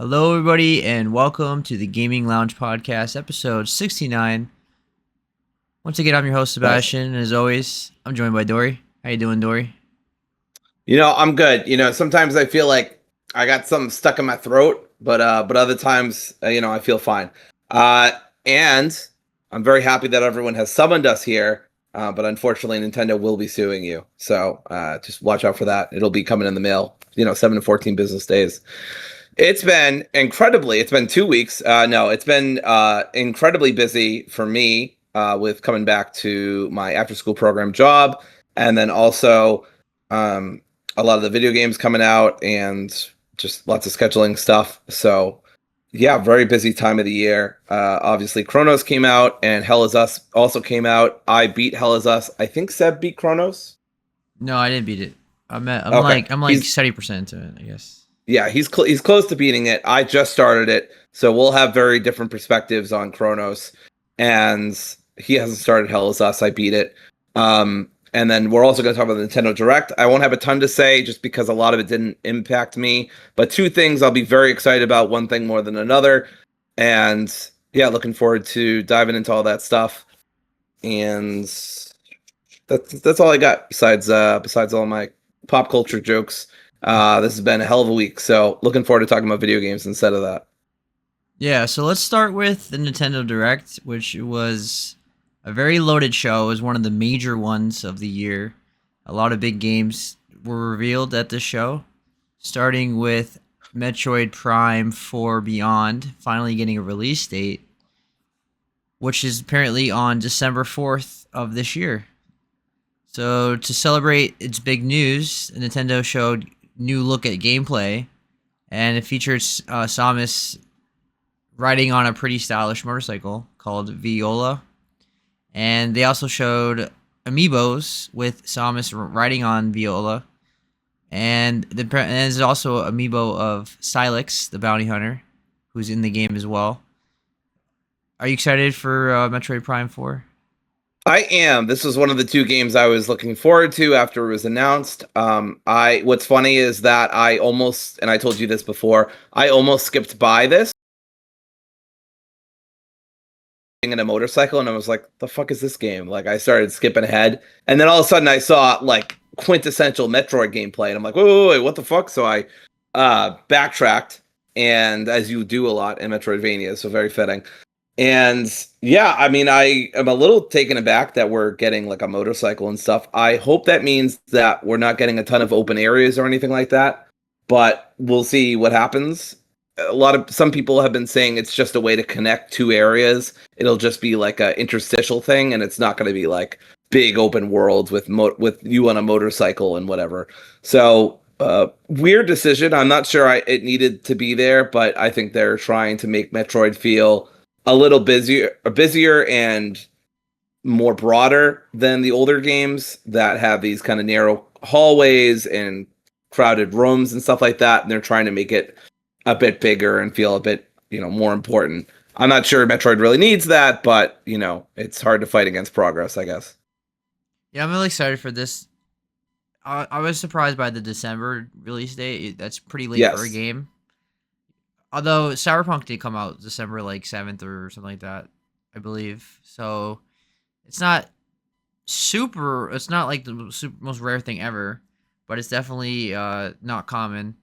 Hello, everybody, and welcome to the Gaming Lounge Podcast, episode 69. Once again, I'm your host, Nice. Sebastian, and as always, I'm joined by Dory. How you doing, Dory? I'm good. Sometimes I feel like I got something stuck in my throat, but other times, I feel fine. And I'm very happy that everyone has summoned us here. But unfortunately, Nintendo will be suing you. So just watch out for that. It'll be coming in the mail. 7 to 14 business days. It's been incredibly. It's been 2 weeks. No, it's been incredibly busy for me with coming back to my after-school program job, and then also um, a lot of the video games coming out, and just lots of scheduling stuff. So, yeah, very busy time of the year. Obviously, Cronos came out, and Hell is Us also came out. I beat Hell is Us. I think Seb beat Cronos. No, I didn't beat it. I'm Okay, like 70% into it, I guess. yeah, he's close to beating it. I just started it, so we'll have very different perspectives on Kronos. And he hasn't started Hell is Us. I beat it. And then we're also going to talk about the Nintendo Direct. I won't have a ton to say just because a lot of it didn't impact me. But two things I'll be very excited about, one thing more than another. And yeah, looking forward to diving into all that stuff. And that's all I got besides all my pop culture jokes. This has been a hell of a week, so looking forward to talking about video games instead of that. Yeah, so let's start with the Nintendo Direct, which was a very loaded show. It was one of the major ones of the year. A lot of big games were revealed at this show, starting with Metroid Prime 4 Beyond finally getting a release date, which is apparently on December 4th of this year. So to celebrate its big news, Nintendo showed new look at gameplay, and it featured Samus riding on a pretty stylish motorcycle called Viola, and they also showed amiibos with Samus riding on Viola, and there's also an amiibo of Sylix, the bounty hunter, who's in the game as well. Are you excited for Metroid Prime 4? I am. This was one of the two games I was looking forward to after it was announced. I what's funny is that I almost, and I told you this before, I almost skipped by this in a motorcycle, and I was like, the fuck is this game? Like, I started skipping ahead, and then all of a sudden I saw like quintessential Metroid gameplay, and I'm like, wait, what the fuck? So I backtracked, and as you do a lot in Metroidvania, so very fitting. And yeah, I mean, I am a little taken aback that we're getting like a motorcycle and stuff. I hope that means that we're not getting a ton of open areas or anything like that, but we'll see what happens. Some people have been saying it's just a way to connect two areas. It'll just be like a interstitial thing, and it's not going to be like big open worlds with you on a motorcycle and whatever. So weird decision. I'm not sure it needed to be there, but I think they're trying to make Metroid feel a little busier and more broader than the older games that have these kind of narrow hallways and crowded rooms and stuff like that. And they're trying to make it a bit bigger and feel a bit, more important. I'm not sure Metroid really needs that, but it's hard to fight against progress, I guess. Yeah, I'm really excited for this. I was surprised by the December release date. That's pretty late for a Yes. game. Although Cyberpunk did come out December like 7th or something like that, I believe. So it's not super. It's not like the most rare thing ever, but it's definitely not common.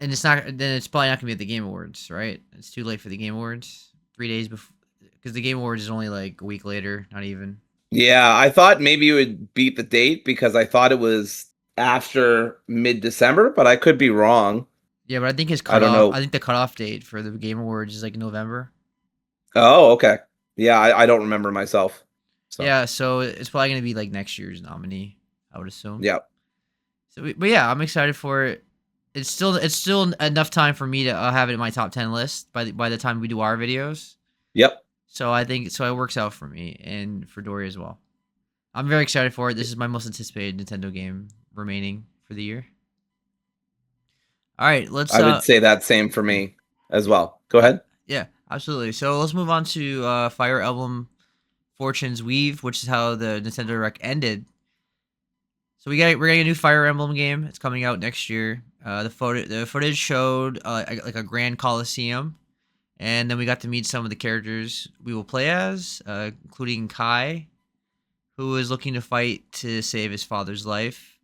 And it's not. Then it's probably not gonna be at the Game Awards, right? It's too late for the Game Awards. 3 days before, because the Game Awards is only like a week later, not even. Yeah, I thought maybe you would beat the date because I thought it was after mid-December, but I could be wrong. Yeah, but I think his I don't cutoff. I know. think the cutoff date for the Game Awards is like November. Oh, okay. Yeah, I don't remember myself. So, Yeah, so it's probably gonna be like next year's nominee, I would assume. yeah. So, but yeah, I'm excited for it. It's still enough time for me to have it in my top 10 list by the time we do our videos. Yep. So I think it works out for me and for Dory as well. I'm very excited for it. This is my most anticipated Nintendo game remaining for the year. All right, let's I would say that same for me as well. Go ahead. yeah, absolutely. So let's move on to Fire Emblem Fortune's Weave, which is how the Nintendo Direct ended. So we're getting a new Fire Emblem game. It's coming out next year. The footage showed like a grand coliseum, and then we got to meet some of the characters we will play as, including Kai, who is looking to fight to save his father's life.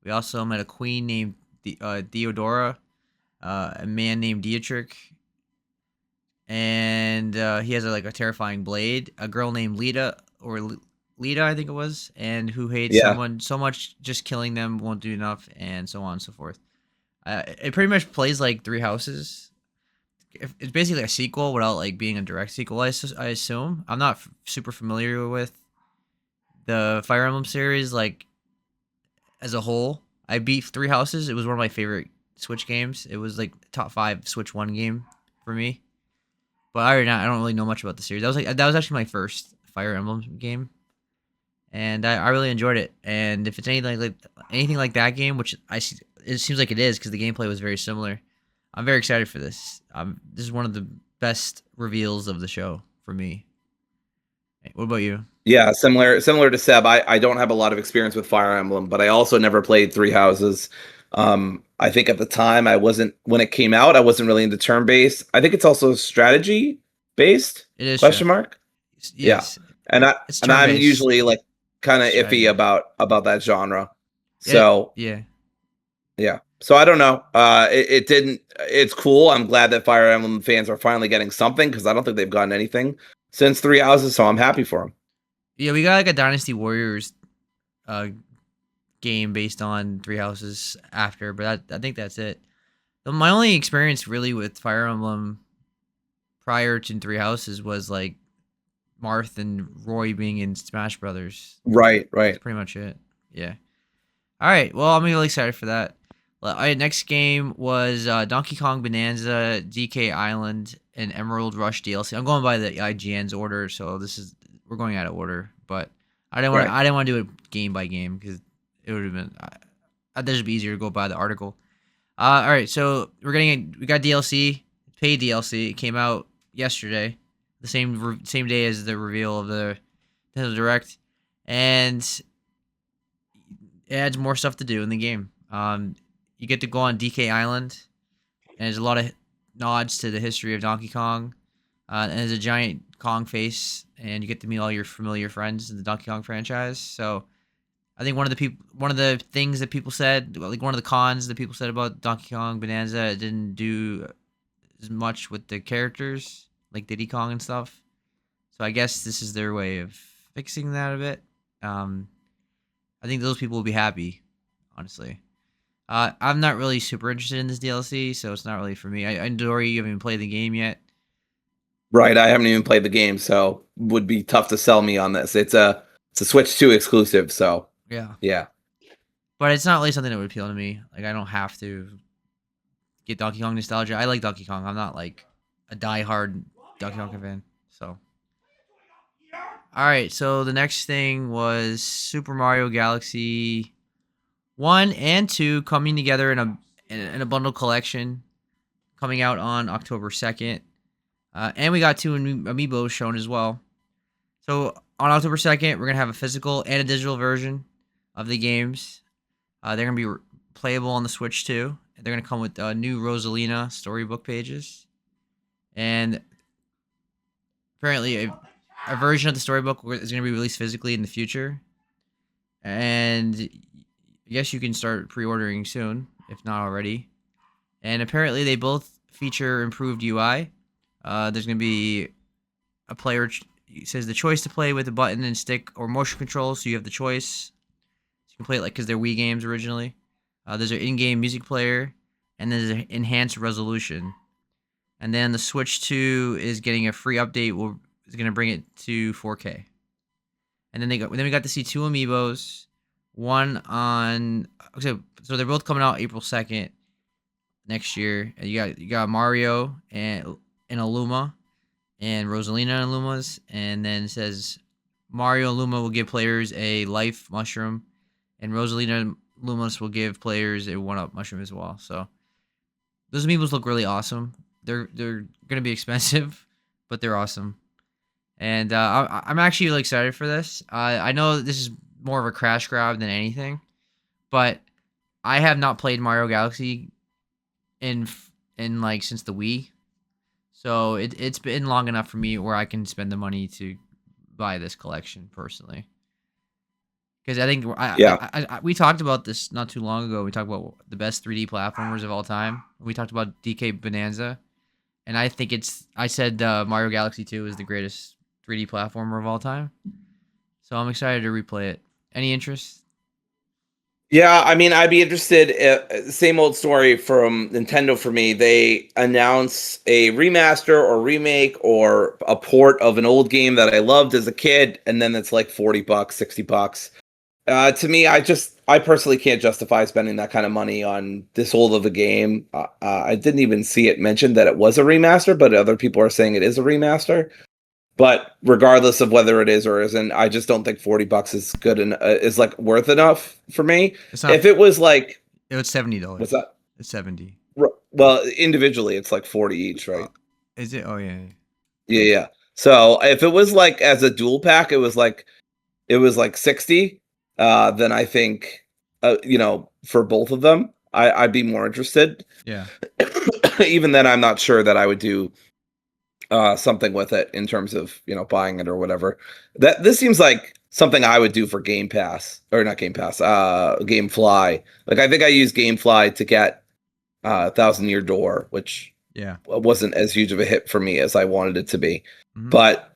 We also met a queen named Theodora, a man named Dietrich, and he has like a terrifying blade. A girl named Lita, I think it was, and who hates Yeah. someone so much just killing them won't do enough, and so on and so forth. It pretty much plays like Three Houses. It's basically a sequel without like being a direct sequel. I assume. I'm not super familiar with the Fire Emblem series like as a whole. I beat Three Houses. It was one of my favorite Switch games. It was like top 5 Switch One game for me. But I don't really know much about the series. That was actually my first Fire Emblem game, and I really enjoyed it. And if it's anything like that game, which it seems like it is because the gameplay was very similar. I'm very excited for this. This is one of the best reveals of the show for me. Hey, what about you? Yeah, similar to Seb. I don't have a lot of experience with Fire Emblem, but I also never played Three Houses. I think at the time I wasn't when it came out, I wasn't really into turn based. I think it's also strategy based? It is Question strategy. mark. Yeah, Yes, and I it's and turn I'm based usually like kind of iffy strategy. about that genre. It So yeah. yeah, so I don't know. It didn't. It's cool. I'm glad that Fire Emblem fans are finally getting something because I don't think they've gotten anything since Three Houses. So I'm happy for them. Yeah, we got like a Dynasty Warriors uh game based on Three Houses after, but I think that's it. My only experience really with Fire Emblem prior to Three Houses was like Marth and Roy being in Smash Brothers. Right, That's right. pretty much it. Yeah. All right. Well, I'm really excited for that. Well, next game was Donkey Kong Bonanza, DK Island, and Emerald Rush DLC. I'm going by the IGN's order, so we're going out of order. But Right. I didn't want to do it game by game because it would have been. I thought it'd be easier to go by the article. All right. So we got DLC, paid DLC. It came out yesterday, the same day as the reveal of the Nintendo Direct, and it adds more stuff to do in the game. You get to go on DK Island, and there's a lot of nods to the history of Donkey Kong. And there's a giant Kong face, and you get to meet all your familiar friends in the Donkey Kong franchise. So I think one of the things that people said, like one of the cons that people said about Donkey Kong Bonanza, it didn't do as much with the characters, like Diddy Kong and stuff. So I guess this is their way of fixing that a bit. Um, I think those people will be happy, honestly. I'm not really super interested in this DLC, so it's not really for me. I Dory, you haven't even played the game yet. Right. I haven't even played the game, so would be tough to sell me on this. It's a Switch 2 exclusive, so Yeah. yeah. But it's not really something that would appeal to me. Like, I don't have to get Donkey Kong nostalgia. I like Donkey Kong. I'm not like a diehard Donkey Kong fan. So, all right. So the next thing was Super Mario Galaxy 1 and 2 coming together in a bundle collection, coming out on October 2nd. And we got 2 amiibos shown as well. So on October 2nd, we're gonna have a physical and a digital version of the games. They're gonna be playable on the Switch too. They're gonna come with new Rosalina storybook pages, and apparently a version of the storybook is gonna be released physically in the future. And I guess you can start pre-ordering soon, if not already. And apparently they both feature improved UI. There's gonna be a player. It says the choice to play with a button and stick or motion control, so you have the choice. You can play it like because they're Wii games originally. There's an in-game music player, and there's an enhanced resolution. And then the Switch 2 is getting a free update. Is going to bring it to 4K. And then we got to see 2 amiibos. One on so they're both coming out April 2nd next year. And you got Mario and Aluma and Rosalina and Lumas, and then it says Mario and Luma will give players a life mushroom, and Rosalina and Lumas will give players a 1-up mushroom as well. So those amiibos look really awesome. They're gonna be expensive, but they're awesome. And I'm actually really excited for this. I know this is more of a crash grab than anything, but I have not played Mario Galaxy in in like since the Wii. So it's been long enough for me where I can spend the money to buy this collection personally. Because I think Yeah. we talked about this not too long ago. We talked about the best 3D platformers of all time. We talked about DK Bonanza, and I think I said Mario Galaxy 2 is the greatest 3D platformer of all time. So I'm excited to replay it. Any interest? Yeah, I mean, I'd be interested. Same old story from Nintendo for me. They announce a remaster or remake or a port of an old game that I loved as a kid, and then it's like $40, $60. To me, I personally can't justify spending that kind of money on this old of a game. I didn't even see it mentioned that it was a remaster, but other people are saying it is a remaster. But regardless of whether it is or isn't, I just don't think $40 is good and is like worth enough for me. It's not. If it was like, It was what's $70. that? It's 70. Well, individually, it's like 40 each, Uh, right? is it? Oh yeah. Yeah, yeah. So if it was like as a dual pack, it was like 60. Then I think, for both of them, I'd be more interested. Yeah. Even then, I'm not sure that I would do something with it in terms of buying it or whatever. That this seems like something I would do for Game Pass or not Game Pass, GameFly. Like I think I used GameFly to get Thousand Year Door, which Yeah. wasn't as huge of a hit for me as I wanted it to be. Hmm. But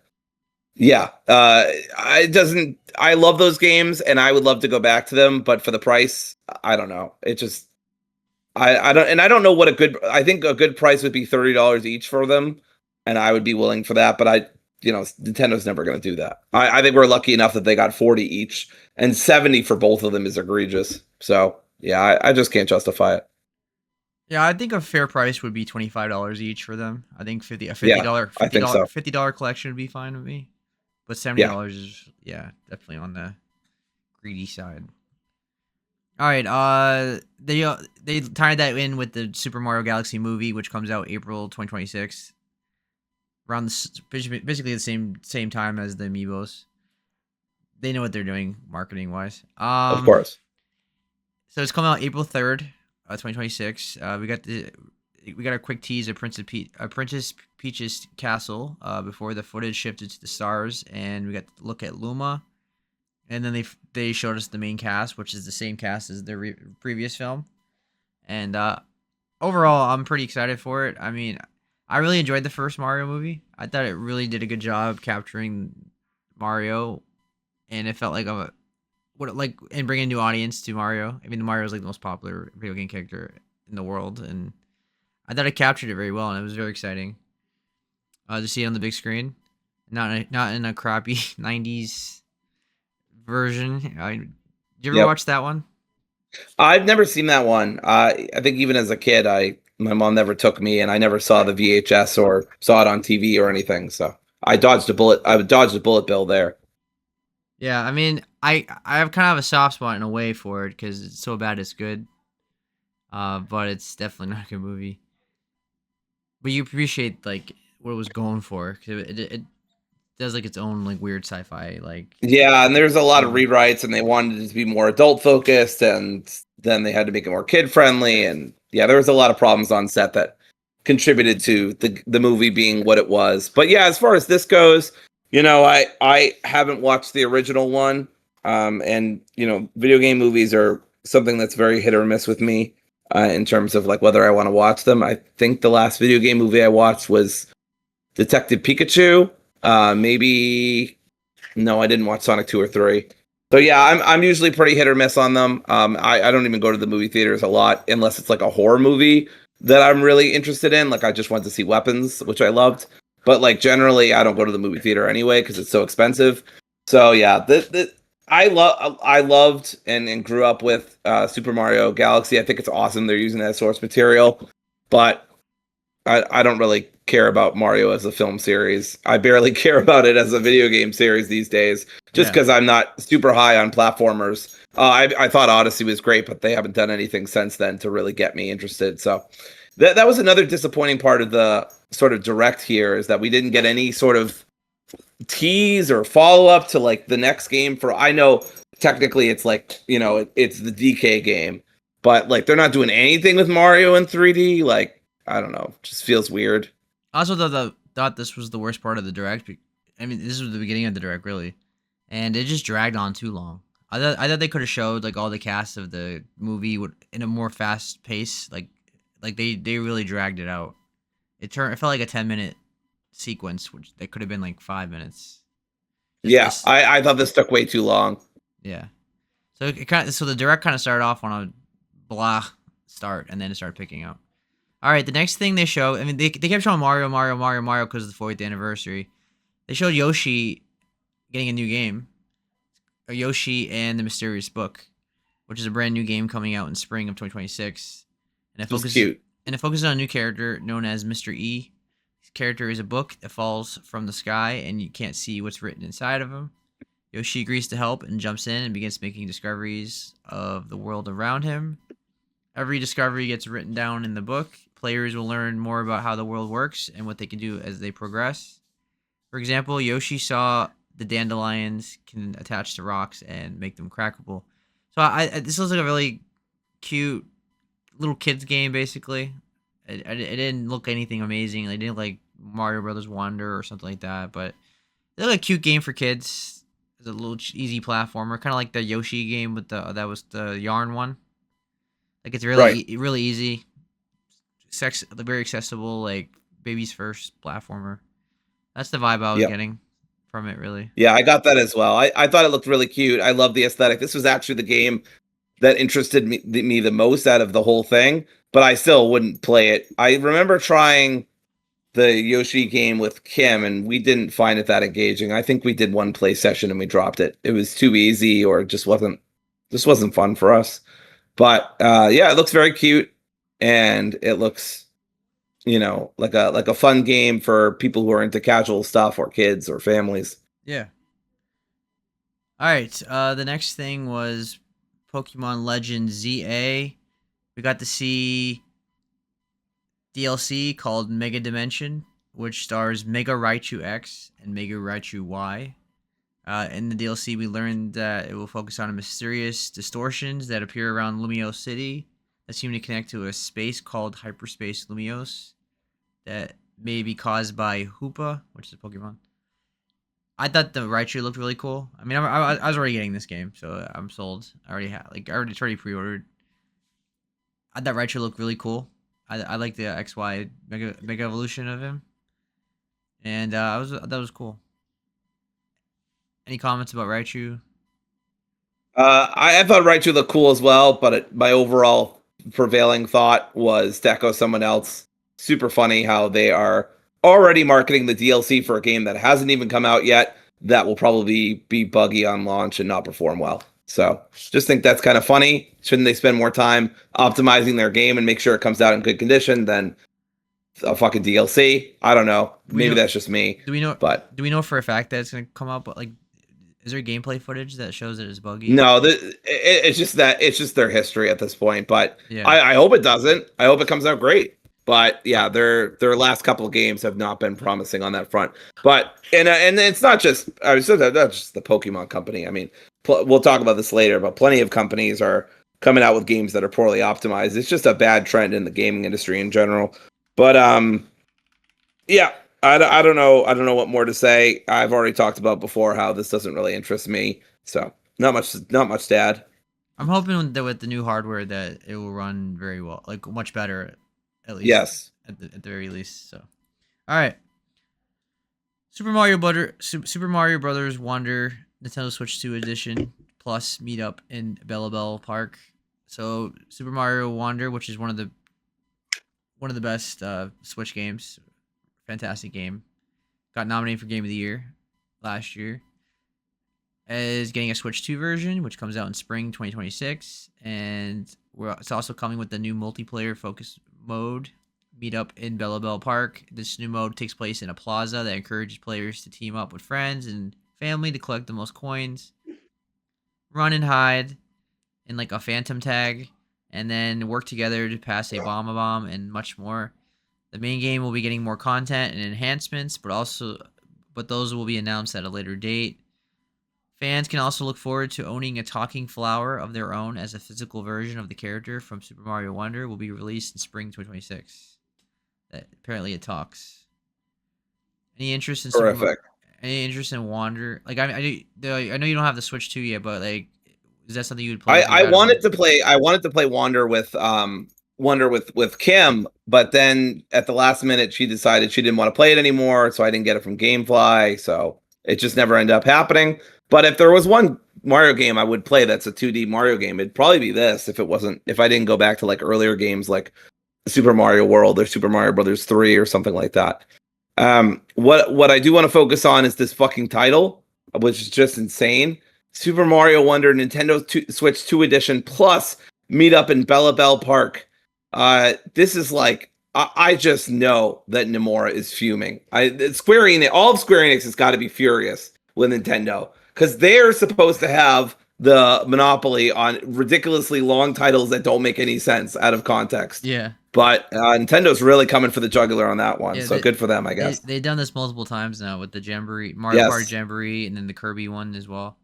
yeah, I love those games and I would love to go back to them, but for the price, I don't know. It just I don't know what I think a good price would be $30 each for them, and I would be willing for that, but Nintendo's never going to do that. I think we're lucky enough that they got 40 each, and 70 for both of them is egregious. So yeah, I just can't justify it. Yeah, I think a fair price would be $25 each for them. I think 50 a Yeah, I think so. $50 collection would be fine with me. But Yeah. $70 is, yeah, definitely on the greedy side. All right, they tied that in with the Super Mario Galaxy movie, which comes out April 2026, around basically the same time as the Amiibos. They know what they're doing marketing wise. Of course. So it's coming out April 3rd, 2026. We got a quick tease of Princess Peach's castle before the footage shifted to the stars, and we got to look at Luma, and then they showed us the main cast, which is the same cast as the previous film, and overall, I'm pretty excited for it. I mean, I really enjoyed the first Mario movie. I thought it really did a good job capturing Mario, and it felt like and bring a new audience to Mario. I mean, Mario is like the most popular video game character in the world, and I thought it captured it very well, and it was very exciting to see it on the big screen, not in a crappy '90s version. Did you ever Yep. watch that one? I've never seen that one. I think even as a kid, my mom never took me, and I never saw the VHS or saw it on TV or anything. So I dodged a bullet. I dodged a bullet bill there. Yeah, I mean, I have kind of a soft spot in a way for it because it's so bad it's good. But it's definitely not a good movie. But you appreciate like what it was going for because it does like its own like weird sci-fi like. Yeah, and there's a lot of Thing. rewrites, and they wanted it to be more adult focused, and then they had to make it more kid friendly, and yeah, there was a lot of problems on set that contributed to the movie being what it was. But yeah, as far as this goes, I haven't watched the original one, and video game movies are something that's very hit or miss with me in terms of like whether I want to watch them. I think the last video game movie I watched was Detective Pikachu. Maybe no, I didn't watch Sonic 2 or 3. So yeah, I'm usually pretty hit or miss on them. I don't even go to the movie theaters a lot unless it's like a horror movie that I'm really interested in. Like I just went to see Weapons, which I loved. But like generally, I don't go to the movie theater anyway because it's so expensive. So yeah, I loved and grew up with Super Mario Galaxy. I think it's awesome they're using that source material, but I don't really care about Mario as a film series. I barely care about it as a video game series these days, just Yeah. because I'm not super high on platformers. I thought Odyssey was great, but they haven't done anything since then to really get me interested. So that was another disappointing part of the sort of direct here is that we didn't get any sort of tease or follow up to like the next game for. I know technically it's like it's the DK game, but like they're not doing anything with Mario in 3D. Like I don't know, just feels weird. I also thought this was the worst part of the direct. I mean, this was the beginning of the direct, really, and it just dragged on too long. I thought they could have showed like all the cast of the movie in a more fast pace. Like they really dragged it out. It felt like a 10-minute sequence, which that could have been like 5 minutes. Just Yeah, this, I thought this took way too long. yeah. So the direct kind of started off on a blah start, and then it started picking up. All right, the next thing they show, I mean, they kept showing Mario because of the 40th anniversary. They showed Yoshi getting a new game, Yoshi and the Mysterious Book, which is a brand new game coming out in spring of 2026, and It was cute. it focuses on a new character known as Mr. E. His character is a book that falls from the sky, and you can't see what's written inside of him. Yoshi agrees to help and jumps in and begins making discoveries of the world around him. Every discovery gets written down in the book. Players will learn more about how the world works and what they can do as they progress. For example, Yoshi saw the dandelions can attach to rocks and make them crackable. So this looks like a really cute little kids game, basically. It didn't look anything amazing. They didn't like Mario Brothers Wonder or something like that, but it looked like a cute game for kids. It's a little easy platformer, kind of like the Yoshi game with that was the yarn one. Like it's really Right. really easy, very accessible, like baby's first platformer. That's the vibe I was Yep. getting from it, really. Yeah, I got that as well. I thought it looked really cute. I love the aesthetic. This was actually the game that interested me the most out of the whole thing, but I still wouldn't play it. I remember trying the Yoshi game with Kim, and we didn't find it that engaging. I think we did one play session and we dropped it. It was too easy, or it just wasn't fun for us. But yeah, it looks very cute, and it looks like a fun game for people who are into casual stuff or kids or families. Yeah. All right. The next thing was Pokemon Legends ZA. We got to see DLC called Mega Dimension, which stars Mega Raichu X and Mega Raichu Y. In the DLC, we learned that it will focus on mysterious distortions that appear around Lumiose City that seem to connect to a space called Hyperspace Lumiose that may be caused by Hoopa, which is a Pokemon. I thought the Raichu looked really cool. I mean, I was already getting this game, so I'm sold. It's already pre-ordered. I thought Raichu looked really cool. I like the XY Mega Evolution of him, and that was cool. Any comments about Raichu? I thought Raichu looked cool as well, but my overall prevailing thought was to echo someone else. Super funny how they are already marketing the DLC for a game that hasn't even come out yet. That will probably be buggy on launch and not perform well. So just think that's kind of funny. Shouldn't they spend more time optimizing their game and make sure it comes out in good condition than a fucking DLC? I don't know. Maybe that's just me. Do we know? But Do we know for a fact that it's gonna come out? But like, is there gameplay footage that shows that it's buggy? no, it's just their history at this point. But Yeah. I hope it doesn't. I hope it comes out great. But yeah, their last couple of games have not been promising on that front. But and it's not just not just the Pokemon company. I mean, we'll talk about this later. But plenty of companies are coming out with games that are poorly optimized. It's just a bad trend in the gaming industry in general. But yeah, I don't know. I don't know what more to say. I've already talked about before how this doesn't really interest me. So not much to add. I'm hoping that with the new hardware that it will run very well, like much better, at least. Yes. At the very least. So, all right. Super Mario Brothers Wonder Nintendo Switch 2 Edition Plus meetup in Bell Park. So Super Mario Wonder, which is one of the best Switch games, fantastic game, got nominated for Game of the Year last year. Is getting a Switch 2 version, which comes out in spring 2026, and it's also coming with the new multiplayer focus mode. Meet up in Bell Park. This new mode takes place in a plaza that encourages players to team up with friends and family to collect the most coins, run and hide in like a phantom tag, and then work together to pass a bomb, and much more. The main game will be getting more content and enhancements, but those will be announced at a later date. Fans can also look forward to owning a talking flower of their own as a physical version of the character from Super Mario Wonder will be released in spring 2026. That apparently it talks. Any interest in Terrific. Any interest in Wander? Like I know you don't have the Switch 2 yet, but like, is that something you would play I if you I had one? wanted to play I wanted to play Wander with Kim, but then at the last minute she decided she didn't want to play it anymore, so I didn't get it from GameFly, so it just never ended up happening. But if there was one Mario game I would play that's a 2D Mario game, it'd probably be this if I didn't go back to like earlier games like Super Mario World or Super Mario Brothers 3 or something like that. What I do want to focus on is this fucking title, which is just insane. Super Mario Wonder Nintendo Switch 2 Edition Plus Meetup in Bella Bell Park. This is like I just know that Nomura is fuming. Square Enix, all of Square Enix has got to be furious with Nintendo because they're supposed to have the monopoly on ridiculously long titles that don't make any sense out of context. Yeah. But Nintendo's really coming for the jugular on that one, Yeah, so good for them, I guess. they've done this multiple times now with the Jamboree, Mario Party Yes. Jamboree, and then the Kirby one as well.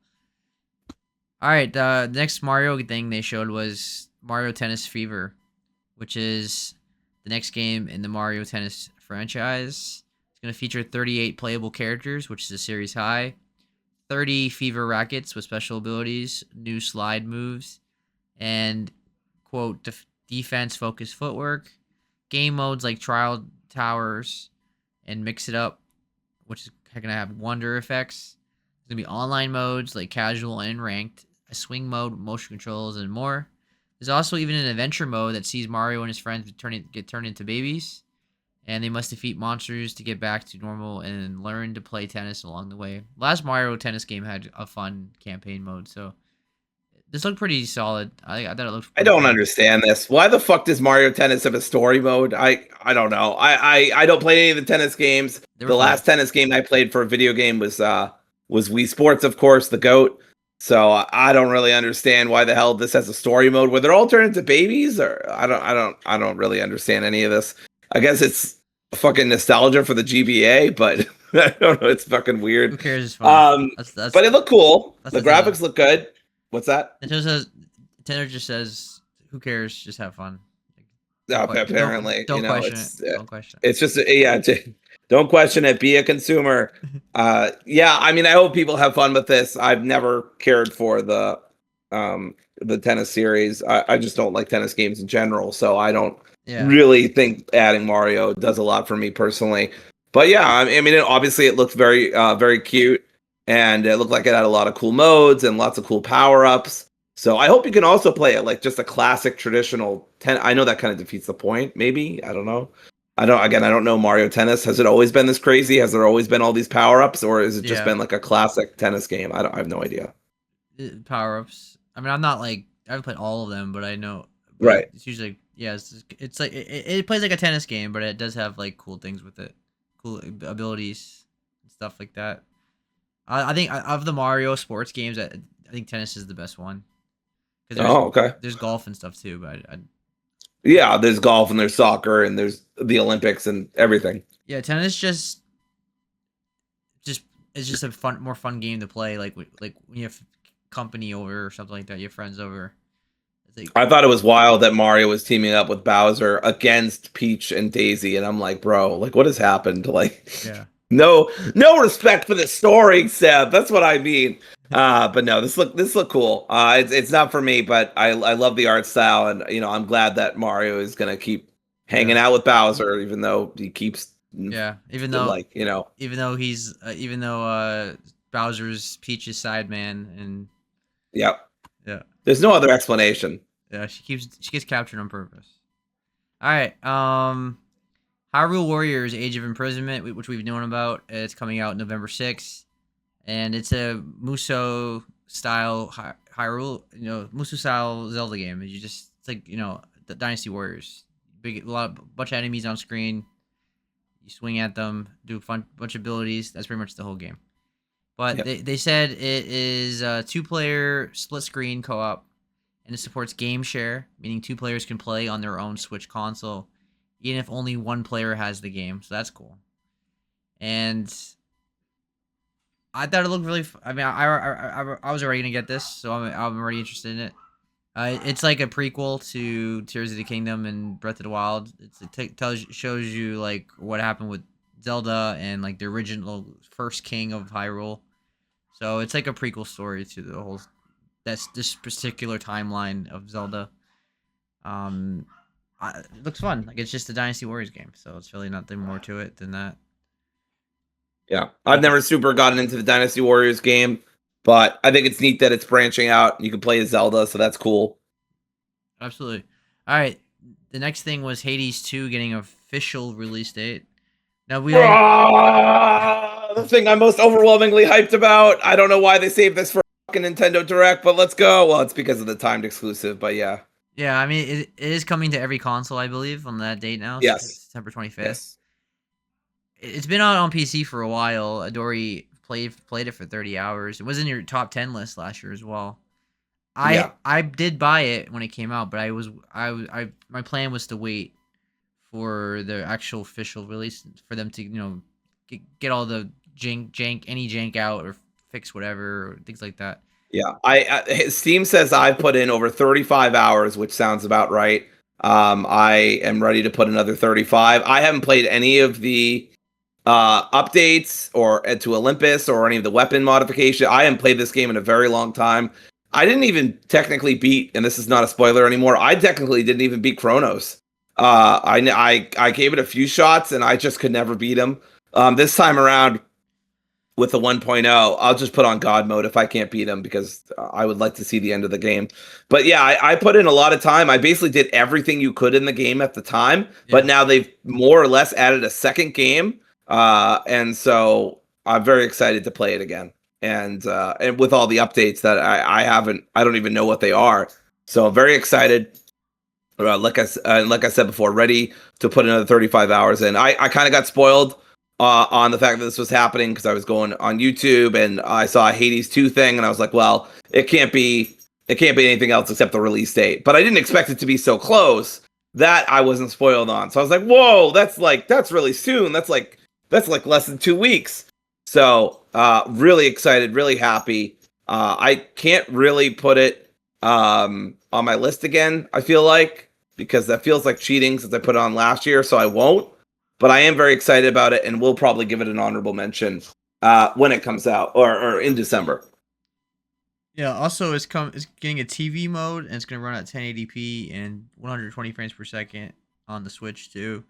All right, the next Mario thing they showed was Mario Tennis Fever, which is the next game in the Mario Tennis franchise. It's going to feature 38 playable characters, which is a series high, 30 Fever rackets with special abilities, new slide moves, and quote defense focused footwork, game modes like Trial Towers, and Mix It Up, which is going to have wonder effects. There's going to be online modes like casual and ranked, a swing mode, motion controls, and more. There's also even an adventure mode that sees Mario and his friends get turned into babies, and they must defeat monsters to get back to normal and learn to play tennis along the way. Last Mario tennis game had a fun campaign mode, so this looked pretty solid. I thought it looked. I Pretty don't fun. understand this. Why the fuck does Mario Tennis have a story mode? I don't know. I don't play any of the tennis games. They were The fun. last tennis game I played for a video game was Wii Sports, of course, the GOAT. So I don't really understand why the hell this has a story mode where they're all turned into babies, or I don't really understand any of this. I guess it's fucking nostalgia for the GBA, but I don't know. It's fucking Who weird. cares? It's fun. That's But it looked cool. that's The the thing. graphics look good. What's that? Nintendo just says, "Who cares? Just have fun." Apparently, Don't question it. it's Don't question it's just yeah. Don't question it. Be a consumer. Yeah. I mean, I hope people have fun with this. I've never cared for the tennis series. I just don't like tennis games in general, so I don't it. Yeah. really think adding Mario does a lot for me personally. But yeah, I mean, obviously it looked very cute, and it looked like it had a lot of cool modes and lots of cool power ups. So I hope you can also play it like just a classic traditional I know that kind of defeats the point. Maybe I don't know. I don't know Mario Tennis. Has it always been this crazy? Has there always been all these power ups, or has it just Yeah. been like a classic tennis game? I have no idea. Power ups. I mean, I'm not like I haven't played all of them, but I know. But Right. it's usually yeah. It's like it plays like a tennis game, but it does have like cool things with it, cool abilities and stuff like that. I think of the Mario sports games, I think tennis is the best one because Oh, okay. there's golf and stuff too, but Yeah, there's golf and there's soccer and there's the Olympics and everything. yeah, tennis just it's just a more fun game to play. Like when you have company over or something like that, you have friends over. It's like, I thought it was wild that Mario was teaming up with Bowser against Peach and Daisy, and I'm like, bro, like what has happened? Like, yeah, no respect for the story, Seb. That's what I mean. But no, this look cool. It's not for me, but I love the art style, and I'm glad that Mario is gonna keep hanging out with Bowser, even though he keeps yeah. Even though Bowser's Peach's side man, and yep. yeah, There's no other explanation. yeah, she gets captured on purpose. All right, Hyrule Warriors: Age of Imprisonment, which we've known about, it's coming out November 6th, and it's a Muso style Hyrule, Muso style Zelda game. It's like the Dynasty Warriors, bunch of enemies on screen. You swing at them, do a bunch of abilities. That's pretty much the whole game. But Yep. they said it is a 2-player split screen co-op, and it supports game share, meaning 2 players can play on their own Switch console, even if only 1 player has the game. So that's cool. And I thought it looked really. I mean, I was already gonna get this, so I'm already interested in it. It's like a prequel to Tears of the Kingdom and Breath of the Wild. Shows you like what happened with Zelda and like the original first king of Hyrule. So it's like a prequel story to the whole that's this particular timeline of Zelda. Um, it looks fun. Like it's just a Dynasty Warriors game, so it's really nothing more to it than that. Yeah, I've never super gotten into the Dynasty Warriors game, but I think it's neat that it's branching out. You can play as Zelda, so that's cool. Absolutely. All right. The next thing was Hades 2 getting an official release date. Now we all The thing I'm most overwhelmingly hyped about. I don't know why they saved this for fucking Nintendo Direct, but let's go. Well, it's because of the timed exclusive, but yeah. Yeah, I mean it is coming to every console, I believe, on that date now, Yes. September 25th. Yes. It's been out on PC for a while. Dory played it for 30 hours. It was in your top 10 list last year as well. Yeah. I did buy it when it came out, but my plan was to wait for the actual official release for them to get all the any jank out or fix whatever or things like that. Yeah. Steam says I put in over 35 hours, which sounds about right. I am ready to put another 35. I haven't played any of the updates or to Olympus or any of the weapon modification. I haven't played this game in a very long time. I didn't even technically beat, and this is not a spoiler anymore. I technically didn't even beat Cronos. I gave it a few shots and I just could never beat him. This time around with the 1.0, I'll just put on God mode if I can't beat him because I would like to see the end of the game. But yeah, I put in a lot of time. I basically did everything you could in the game at the time, but now they've more or less added a second game. And so I'm very excited to play it again. And with all the updates that I don't even know what they are. So I'm very excited. Like I said before, ready to put another 35 hours in. I kind of got spoiled on the fact that this was happening because I was going on YouTube and I saw a Hades 2 thing and I was like, well, it can't be anything else except the release date. But I didn't expect it to be so close that I wasn't spoiled on. So I was like, whoa, that's really soon. That's like less than 2 weeks. So really excited, really happy. I can't really put it on my list again, I feel like, because that feels like cheating since I put it on last year, so I won't. But I am very excited about it, and we'll probably give it an honorable mention when it comes out or in December. Yeah. Also, it's getting a TV mode, and it's gonna run at 1080p and 120 frames per second on the Switch too.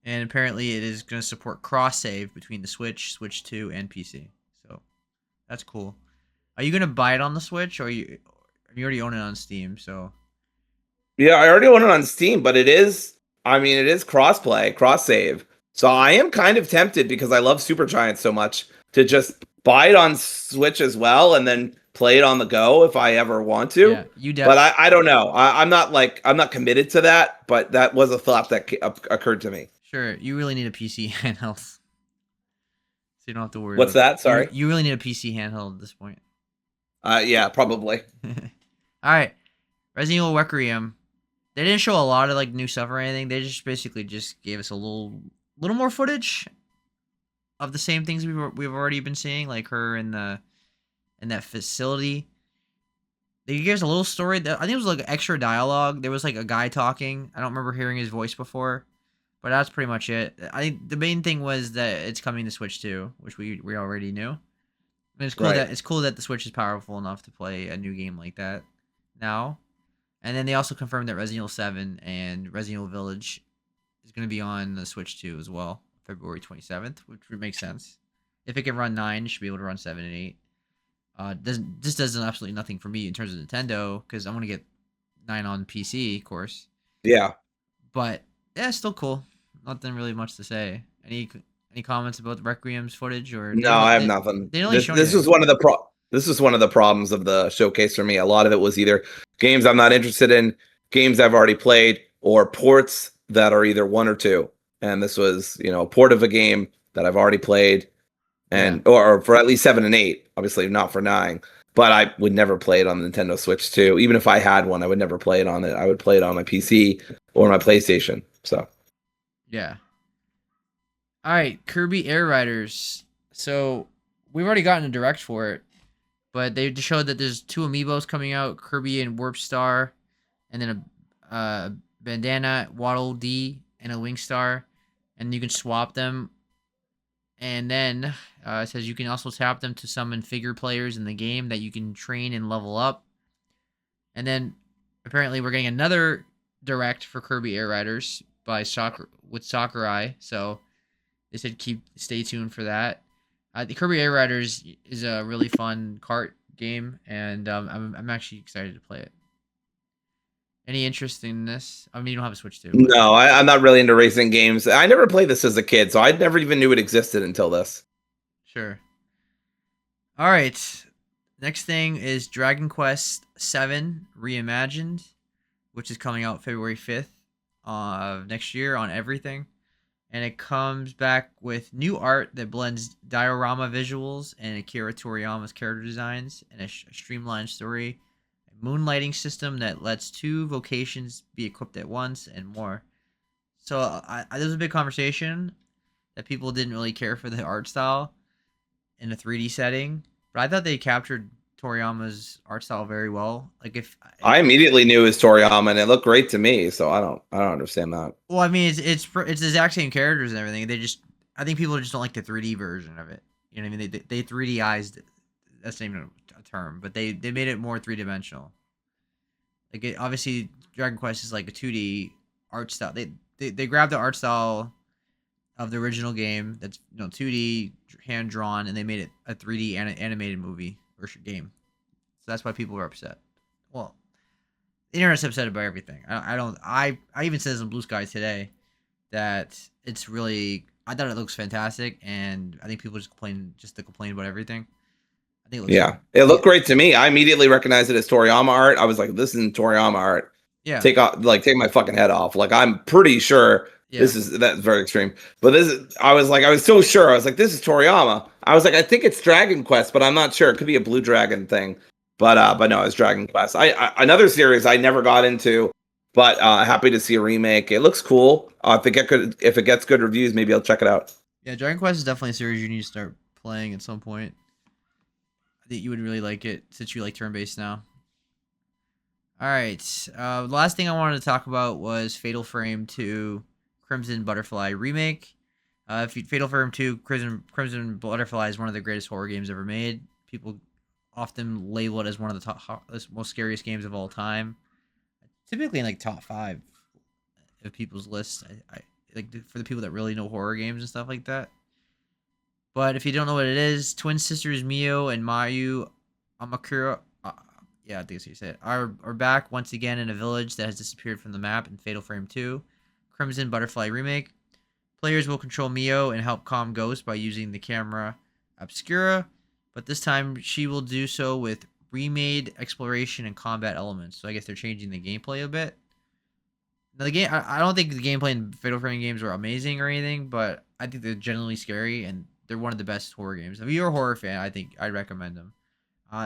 And apparently, it is gonna support cross save between the Switch, Switch 2, and PC. So that's cool. Are you gonna buy it on the Switch, or you already own it on Steam? So Yeah, I already own it on Steam, but it is cross-play, cross-save. So I am kind of tempted because I love Supergiant so much to just buy it on Switch as well and then play it on the go if I ever want to. Yeah, but I don't know. I'm not committed to that, but that was a thought that occurred to me. Sure, you really need a PC handheld, so you don't have to worry. What's that? Sorry. You really need a PC handheld at this point. Yeah, probably. All right, Resident Evil Requiem. They didn't show a lot of like new stuff or anything. They just basically just gave us a little more footage of the same things we've already been seeing, like her in that facility. They gave us a little story. I think it was like extra dialogue. There was like a guy talking. I don't remember hearing his voice before, but that's pretty much it. I think the main thing was that it's coming to Switch 2, which we already knew. And it's cool that the Switch is powerful enough to play a new game like that now. And then they also confirmed that Resident Evil 7 and Resident Evil Village is going to be on the Switch 2 as well, February 27th, which would make sense. If it can run 9, it should be able to run 7 and 8. This does absolutely nothing for me in terms of Nintendo, because I'm going to get 9 on PC, of course. Yeah. But, yeah, it's still cool. Nothing really much to say. Any comments about the Requiem's footage? Or no, I have nothing. This was one of the problems of the showcase for me. A lot of it was either games I'm not interested in, games I've already played, or ports that are either 1 or 2. And this was, a port of a game that I've already played, and or for at least 7 and 8. Obviously, not for 9. But I would never play it on the Nintendo Switch 2. Even if I had one, I would never play it on it. I would play it on my PC or my PlayStation. So, yeah. All right, Kirby Air Riders. So we've already gotten a direct for it, but they just showed that there's 2 amiibos coming out, Kirby and Warp Star, and then a bandana, Waddle Dee, and a Wing Star, and you can swap them. And then it says you can also tap them to summon figure players in the game that you can train and level up. And then apparently we're getting another direct for Kirby Air Riders with Sakurai. So they said stay tuned for that. The Kirby Air Riders is a really fun kart game, and I'm actually excited to play it. Any interest in this? I mean, you don't have a Switch too. But... No, I'm not really into racing games. I never played this as a kid, so I never even knew it existed until this. Sure. All right. Next thing is Dragon Quest VII Reimagined, which is coming out February 5th of next year on everything. And it comes back with new art that blends diorama visuals and Akira Toriyama's character designs and a streamlined story. A moonlighting system that lets 2 vocations be equipped at once and more. So there was a big conversation that people didn't really care for the art style in a 3D setting, but I thought they captured Toriyama's art style very well. Like if I immediately knew it was Toriyama, and it looked great to me. So I don't understand that. well, I mean, it's the exact same characters and everything. I think people just don't like the 3D version of it. You know what I mean? They 3Dized. That's not even a term, but they made it more 3-dimensional. Like obviously, Dragon Quest is like a 2D art style. They grabbed the art style of the original game that's 2D hand drawn, and they made it a 3D animated movie or game. So that's why people were upset. Well, the internet's upset about everything. I even said this on Blue Sky today that it's really. I thought it looks fantastic, and I think people just complain about everything. I think it looked great to me. I immediately recognized it as Toriyama art. I was like, "This isn't Toriyama art." Yeah. Take my fucking head off. Like I'm pretty sure that's very extreme. But I was so sure. I was like, this is Toriyama. I was like, I think it's Dragon Quest, but I'm not sure. It could be a Blue Dragon thing. But no, it's Dragon Quest. Another series I never got into, but happy to see a remake. It looks cool. If it gets good reviews, maybe I'll check it out. Yeah, Dragon Quest is definitely a series you need to start playing at some point. I think you would really like it since you like turn-based now. All right. The last thing I wanted to talk about was Fatal Frame 2 Crimson Butterfly remake. Fatal Frame 2 Crimson Butterfly is one of the greatest horror games ever made. People often label it as one of the most scariest games of all time. Typically in like top 5 of people's lists. I like for the people that really know horror games and stuff like that. But if you don't know what it is, twin sisters Mio and Mayu Amakura, I think that's how you say it, are back once again in a village that has disappeared from the map in Fatal Frame 2 Crimson Butterfly remake. Players will control Mio and help calm ghosts by using the camera obscura, but this time she will do so with remade exploration and combat elements. So I guess they're changing the gameplay a bit. Now the game, I don't think the gameplay in Fatal Frame games are amazing or anything, but I think they're genuinely scary and they're one of the best horror games. If you're a horror fan, I think I'd recommend them.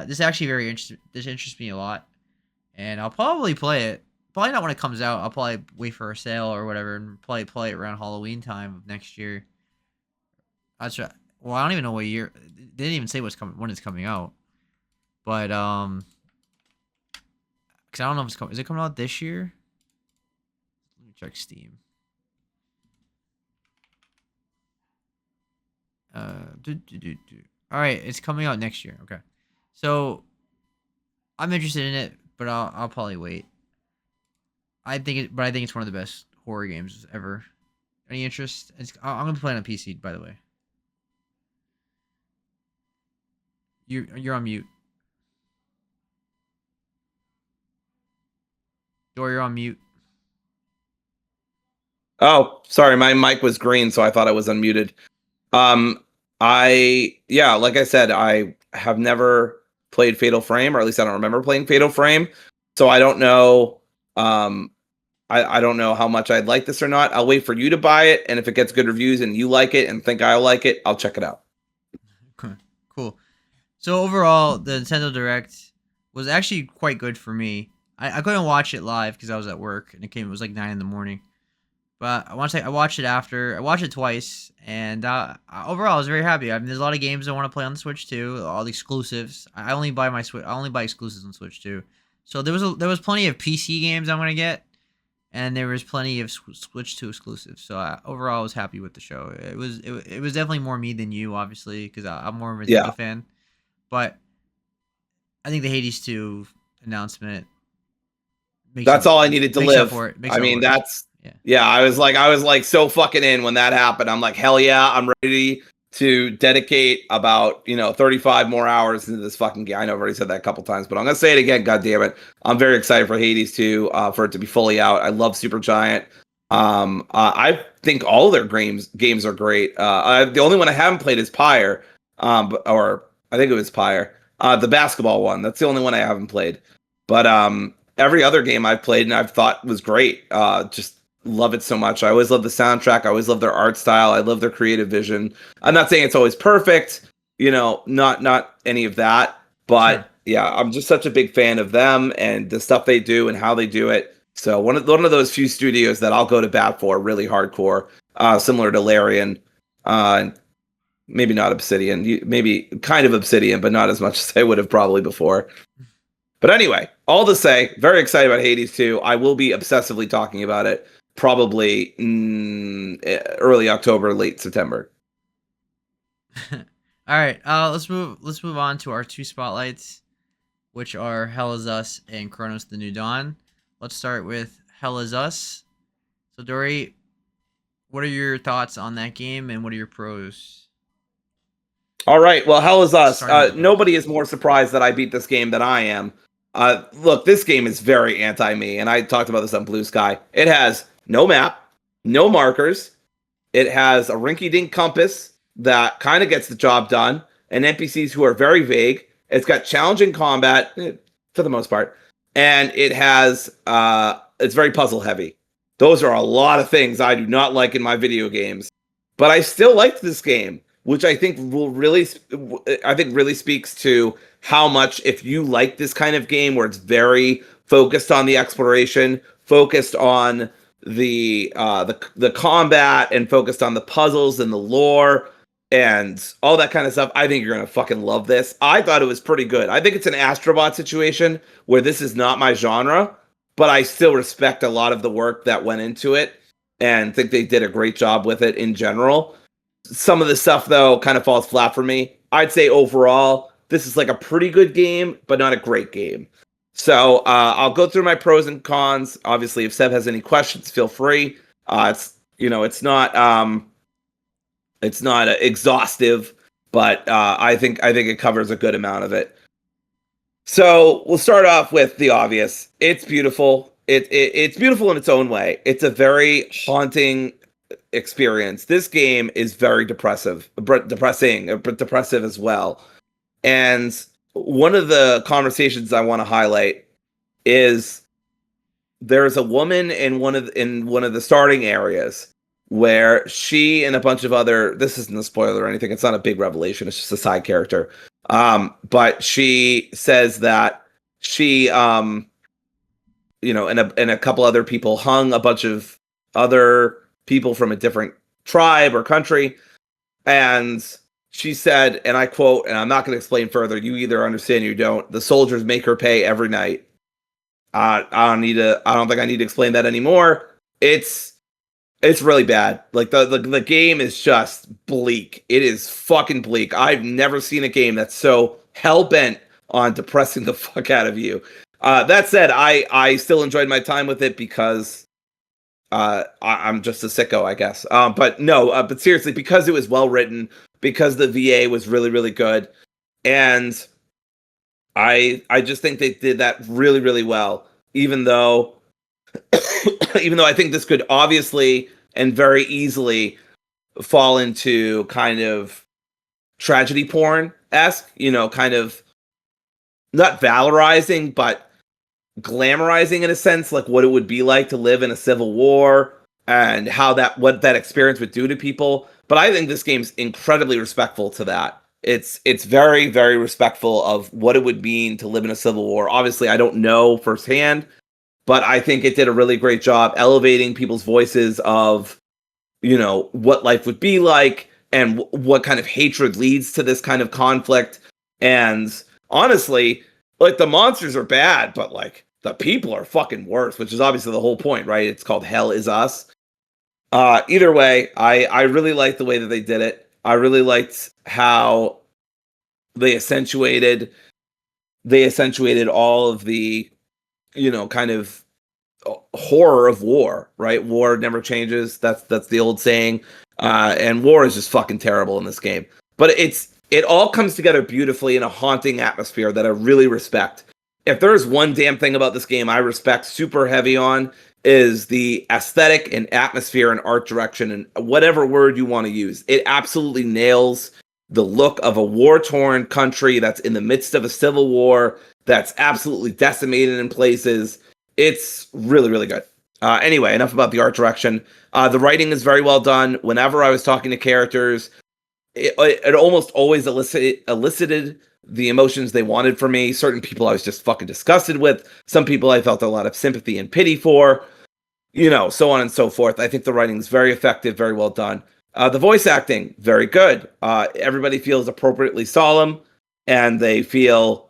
This is actually very interesting. This interests me a lot, and I'll probably play it. Probably not when it comes out. I'll probably wait for a sale or whatever, and probably play it around Halloween time of next year. That's right. Well, I don't even know what year. They didn't even say when it's coming out. But because I don't know if it's coming. Is it coming out this year? Let me check Steam. All right, it's coming out next year. Okay, so I'm interested in it, but I'll probably wait. I think it's one of the best horror games ever. Any interest? I'm gonna play it on PC, by the way. You're on mute. Dory, you're on mute. Oh, sorry, my mic was green, so I thought I was unmuted. Like I said, I have never played Fatal Frame, or at least I don't remember playing Fatal Frame. So I don't know. I don't know how much I'd like this or not. I'll wait for you to buy it, and if it gets good reviews and you like it and think I'll like it, I'll check it out. Okay, cool. So overall, the Nintendo Direct was actually quite good for me. I couldn't watch it live because I was at work, and it was like 9 in the morning. But I watched it after. I watched it twice, and overall, I was very happy. I mean, there's a lot of games I want to play on the Switch too. All the exclusives. I only buy my Switch. I only buy exclusives on Switch too. So there was plenty of PC games I'm gonna get, and there was plenty of Switch 2 exclusives. So overall, I was happy with the show. It was definitely more me than you, obviously, because I'm more of a Zelda Yeah, fan. But I think the Hades 2 announcement that's all I needed to makes up live. for it. Makes I up mean, for it. that's Yeah. yeah. I was like so fucking in when that happened. I'm like, hell yeah, I'm ready to dedicate about 35 more hours into this fucking game. I know I've already said that a couple times, but I'm gonna say it again. God damn it, I'm very excited for Hades 2, for it to be fully out. I love Supergiant. I think all their games are great. The only one I haven't played is Pyre, or I think it was Pyre, the basketball one. That's the only one I haven't played. But every other game I've played and I've thought was great. Just love it so much. I always love the soundtrack. I always love their art style. I love their creative vision. I'm not saying it's always perfect, not any of that, Sure. but yeah, I'm just such a big fan of them and the stuff they do and how they do it. So one of those few studios that I'll go to bat for really hardcore, similar to Larian, uh, maybe not Obsidian, maybe kind of Obsidian, but not as much as I would have probably before. But anyway, all to say, very excited about Hades 2. I will be obsessively talking about it probably early October, late September. All right. Let's move on to our two spotlights, which are Hell is Us and Cronos: The New Dawn. Let's start with Hell is Us. So Dory, what are your thoughts on that game, and what are your pros? All right. Well, Hell is Us. Starting with the pros. Nobody is more surprised that I beat this game than I am. Look, this game is very anti me, and I talked about this on Blue Sky. It has no map, no markers. It has a rinky-dink compass that kind of gets the job done, and NPCs who are very vague. It's got challenging combat for the most part, and it's very puzzle heavy. Those are a lot of things I do not like in my video games, but I still liked this game, which I think really speaks to how much, if you like this kind of game where it's very focused on the exploration, focused on the combat, and focused on the puzzles and the lore and all that kind of stuff, I think you're gonna fucking love this. I thought it was pretty good. I think it's an Astrobot situation where this is not my genre, but I still respect a lot of the work that went into it and think they did a great job with it in general. Some of the stuff though kind of falls flat for me. I'd say overall this is like a pretty good game, but not a great game. So I'll go through my pros and cons. Obviously, if Seb has any questions, feel free. It's not exhaustive, but I think it covers a good amount of it. So we'll start off with the obvious. It's beautiful. It's beautiful in its own way. It's a very haunting experience. This game is very depressing, but depressive as well. And one of the conversations I want to highlight is there's a woman in one of the starting areas where she and a bunch of other, this isn't a spoiler or anything, it's not a big revelation, it's just a side character. But she says that she and a couple other people hung a bunch of other people from a different tribe or country, and she said, and I quote, and I'm not going to explain further, you either understand or you don't, the soldiers make her pay every night. I don't think I need to explain that anymore. It's really bad. Like the game is just bleak. It is fucking bleak. I've never seen a game that's so hell-bent on depressing the fuck out of you. That said, I still enjoyed my time with it because I'm just a sicko, I guess. But seriously, because it was well written, because the VA was really, really good, and I just think they did that really, really well. Even though I think this could obviously and very easily fall into kind of tragedy porn-esque, kind of not valorizing, but glamorizing in a sense, like what it would be like to live in a civil war and what that experience would do to people. But I think this game's incredibly respectful to that. It's very, very respectful of what it would mean to live in a civil war. Obviously, I don't know firsthand, but I think it did a really great job elevating people's voices of, what life would be like and what kind of hatred leads to this kind of conflict. And honestly, like the monsters are bad, but like the people are fucking worse, which is obviously the whole point, right? It's called Hell Is Us. Either way, I really liked the way that they did it. I really liked how they accentuated all of the, kind of horror of war, right? War never changes. That's the old saying. And war is just fucking terrible in this game. But it all comes together beautifully in a haunting atmosphere that I really respect. If there's one damn thing about this game I respect super heavy on, is the aesthetic and atmosphere and art direction and whatever word you want to use. It absolutely nails the look of a war-torn country that's in the midst of a civil war, that's absolutely decimated in places. It's really, really good. Anyway, enough about the art direction. The writing is very well done. Whenever I was talking to characters, it almost always elicited the emotions they wanted from me. Certain people I was just fucking disgusted with. Some people I felt a lot of sympathy and pity for. So on and so forth. I think the writing is very effective, very well done. The voice acting, very good. Everybody feels appropriately solemn, and they feel,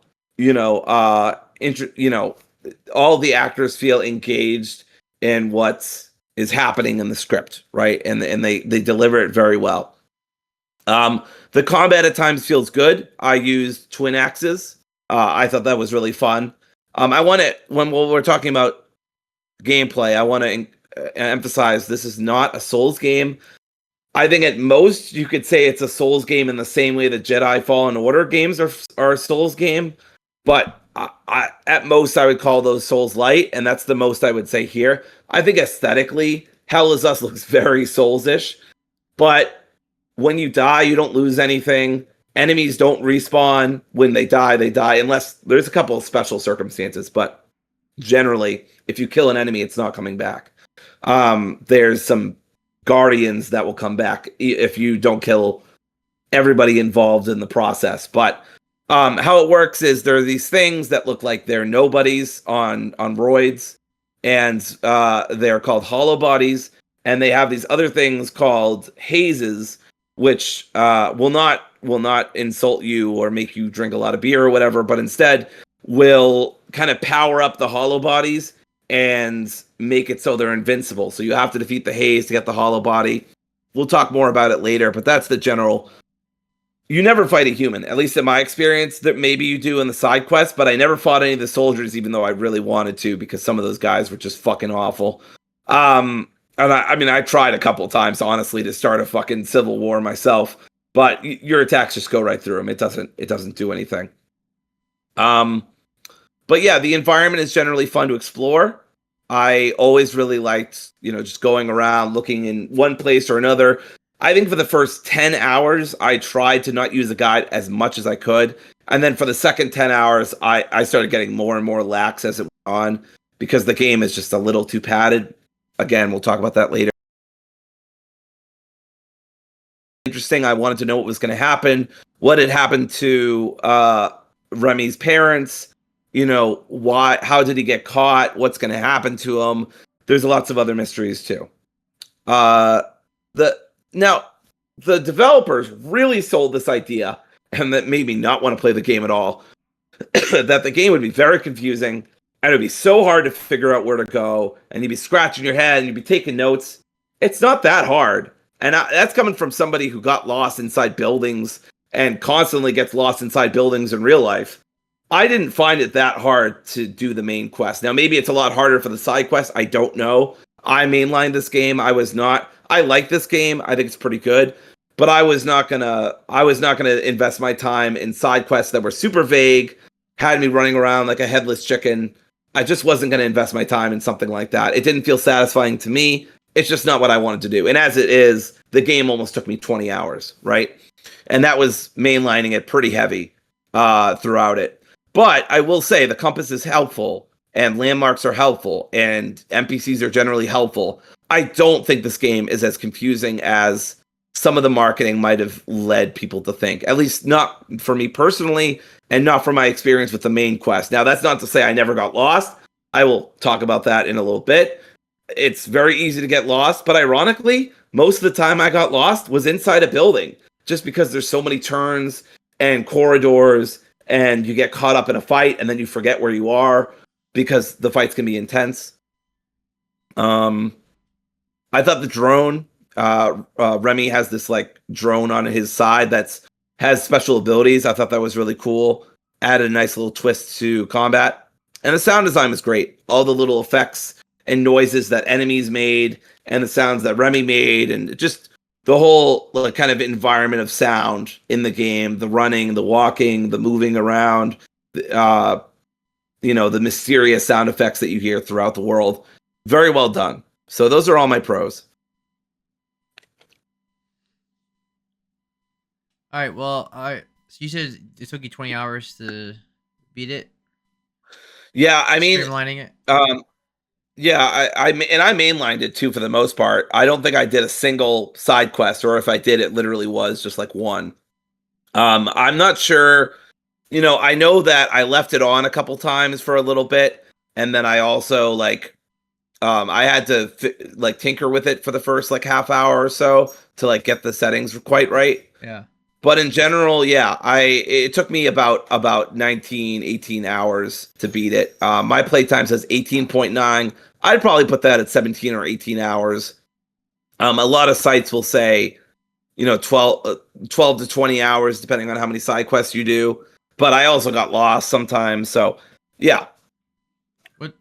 all the actors feel engaged in what is happening in the script, right? And they deliver it very well. The combat at times feels good. I used twin axes. I thought that was really fun. When we're talking about gameplay, I want to emphasize this is not a Souls game. I think at most you could say it's a Souls game in the same way that Jedi Fallen Order games are a Souls game, but at most I would call those Souls light, and that's the most I would say here. I think aesthetically, Hell Is Us looks very Souls-ish, but when you die, you don't lose anything. Enemies don't respawn. When they die, unless there's a couple of special circumstances, but generally, if you kill an enemy, it's not coming back. There's some guardians that will come back if you don't kill everybody involved in the process. But how it works is there are these things that look like they're nobodies on roids, and they're called hollow bodies, and they have these other things called hazes, which will not insult you or make you drink a lot of beer or whatever, but instead will kind of power up the hollow bodies and make it so they're invincible. So you have to defeat the haze to get the hollow body. We'll talk more about it later, but that's the general. You never fight a human, at least in my experience. That maybe you do in the side quest, but I never fought any of the soldiers, even though I really wanted to, because some of those guys were just fucking awful. And I tried a couple times, honestly, to start a fucking civil war myself, but your attacks just go right through them. It doesn't do anything. But yeah, the environment is generally fun to explore. I always really liked, just going around, looking in one place or another. I think for the first 10 hours, I tried to not use a guide as much as I could. And then for the second 10 hours, I started getting more and more lax as it went on, because the game is just a little too padded. Again, we'll talk about that later. Interesting. I wanted to know what was going to happen. What had happened to Remy's parents? Why? How did he get caught? What's going to happen to him? There's lots of other mysteries too. The developers really sold this idea, and that made me not want to play the game at all. That the game would be very confusing, and it would be so hard to figure out where to go, and you'd be scratching your head, and you'd be taking notes. It's not that hard, and that's coming from somebody who got lost inside buildings and constantly gets lost inside buildings in real life. I didn't find it that hard to do the main quest. Now, maybe it's a lot harder for the side quest. I don't know. I mainlined this game. I like this game. I think it's pretty good, but I was not gonna invest my time in side quests that were super vague, had me running around like a headless chicken. I just wasn't gonna invest my time in something like that. It didn't feel satisfying to me. It's just not what I wanted to do. And as it is, the game almost took me 20 hours, right? And that was mainlining it pretty heavy throughout it. But I will say the compass is helpful, and landmarks are helpful, and NPCs are generally helpful. I don't think this game is as confusing as some of the marketing might have led people to think. At least not for me personally, and not from my experience with the main quest. Now, that's not to say I never got lost. I will talk about that in a little bit. It's very easy to get lost, but ironically, most of the time I got lost was inside a building, just because there's so many turns and corridors, and you get caught up in a fight, and then you forget where you are because the fights can be intense. I thought the drone, Remy has this like drone on his side that's has special abilities. I thought that was really cool. Added a nice little twist to combat, and the sound design was great. All the little effects and noises that enemies made, and the sounds that Remy made, and just the whole like kind of environment of sound in the game. The running, the walking, the moving around, the mysterious sound effects that you hear throughout the world. Very well done. So those are all my pros. All right. Well, so you said it took you 20 hours to beat it. Yeah, I mean, Streamlining it. yeah, I mainlined it too for the most part. I don't think I did a single side quest, or if I did, it literally was just like one. I'm not sure. I know that I left it on a couple times for a little bit, and then I also I had to tinker with it for the first like half hour or so to like get the settings quite right. Yeah. But in general, yeah, it took me about 19, 18 hours to beat it. My playtime says 18.9. I'd probably put that at 17 or 18 hours. A lot of sites will say, 12 to 20 hours, depending on how many side quests you do. But I also got lost sometimes. So, yeah. What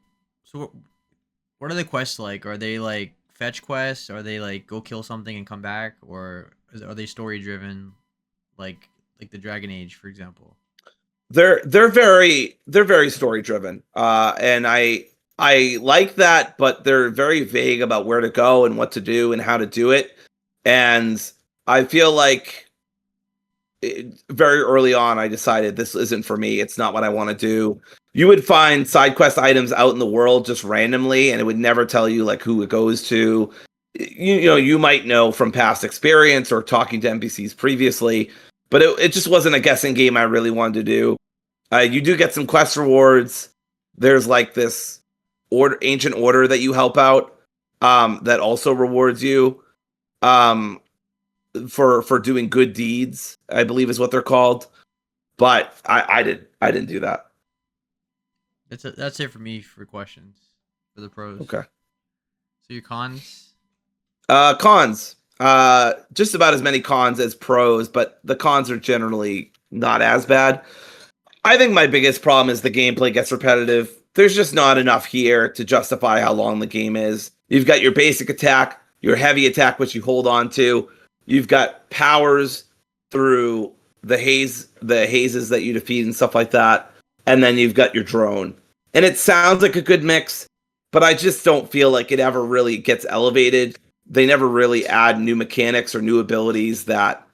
are the quests like? Are they like fetch quests? Are they like go kill something and come back? Or are they story driven? Like the Dragon Age, for example. They're very story driven, and I like that, but they're very vague about where to go and what to do and how to do it. And I feel like very early on, I decided this isn't for me. It's not what I want to do. You would find side quest items out in the world just randomly, and it would never tell you like who it goes to. You might know from past experience or talking to NPCs previously, but it just wasn't a guessing game I really wanted to do. You do get some quest rewards. There's like this ancient order that you help out, that also rewards you for doing good deeds, I believe is what they're called. But I didn't do that. That's it for me for questions for the pros. Okay. So your cons? Cons. Just about as many cons as pros, but the cons are generally not as bad. I think my biggest problem is the gameplay gets repetitive. There's just not enough here to justify how long the game is. You've got your basic attack, your heavy attack, which you hold on to. You've got powers through the hazes that you defeat and stuff like that. And then you've got your drone. And it sounds like a good mix, but I just don't feel like it ever really gets elevated. They never really add new mechanics or new abilities that,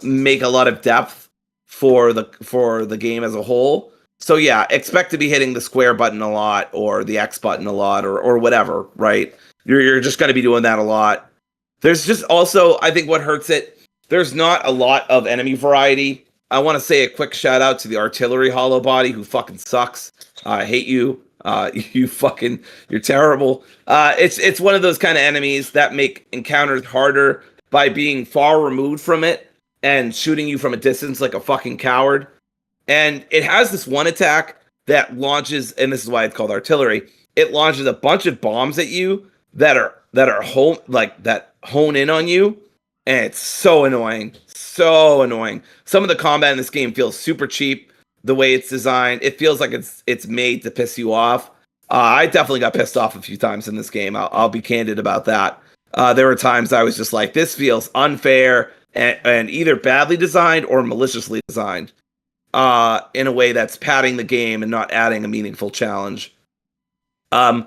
make a lot of depth for the game as a whole. So yeah, expect to be hitting the square button a lot or the X button a lot or whatever, right? You're just going to be doing that a lot. There's just also, I think what hurts it, there's not a lot of enemy variety. I want to say a quick shout out to the artillery hollow body who fucking sucks. I hate you. You're terrible. It's one of those kind of enemies that make encounters harder by being far removed from it and shooting you from a distance like a fucking coward. And it has this one attack that launches, and this is why it's called artillery. It launches a bunch of bombs at you that hone in on you, and it's so annoying. So annoying. Some of the combat in this game feels super cheap. The way it's designed, it feels like it's made to piss you off. I definitely got pissed off a few times in this game. I'll be candid about that. There were times I was just like, this feels unfair and either badly designed or maliciously designed in a way that's padding the game and not adding a meaningful challenge. I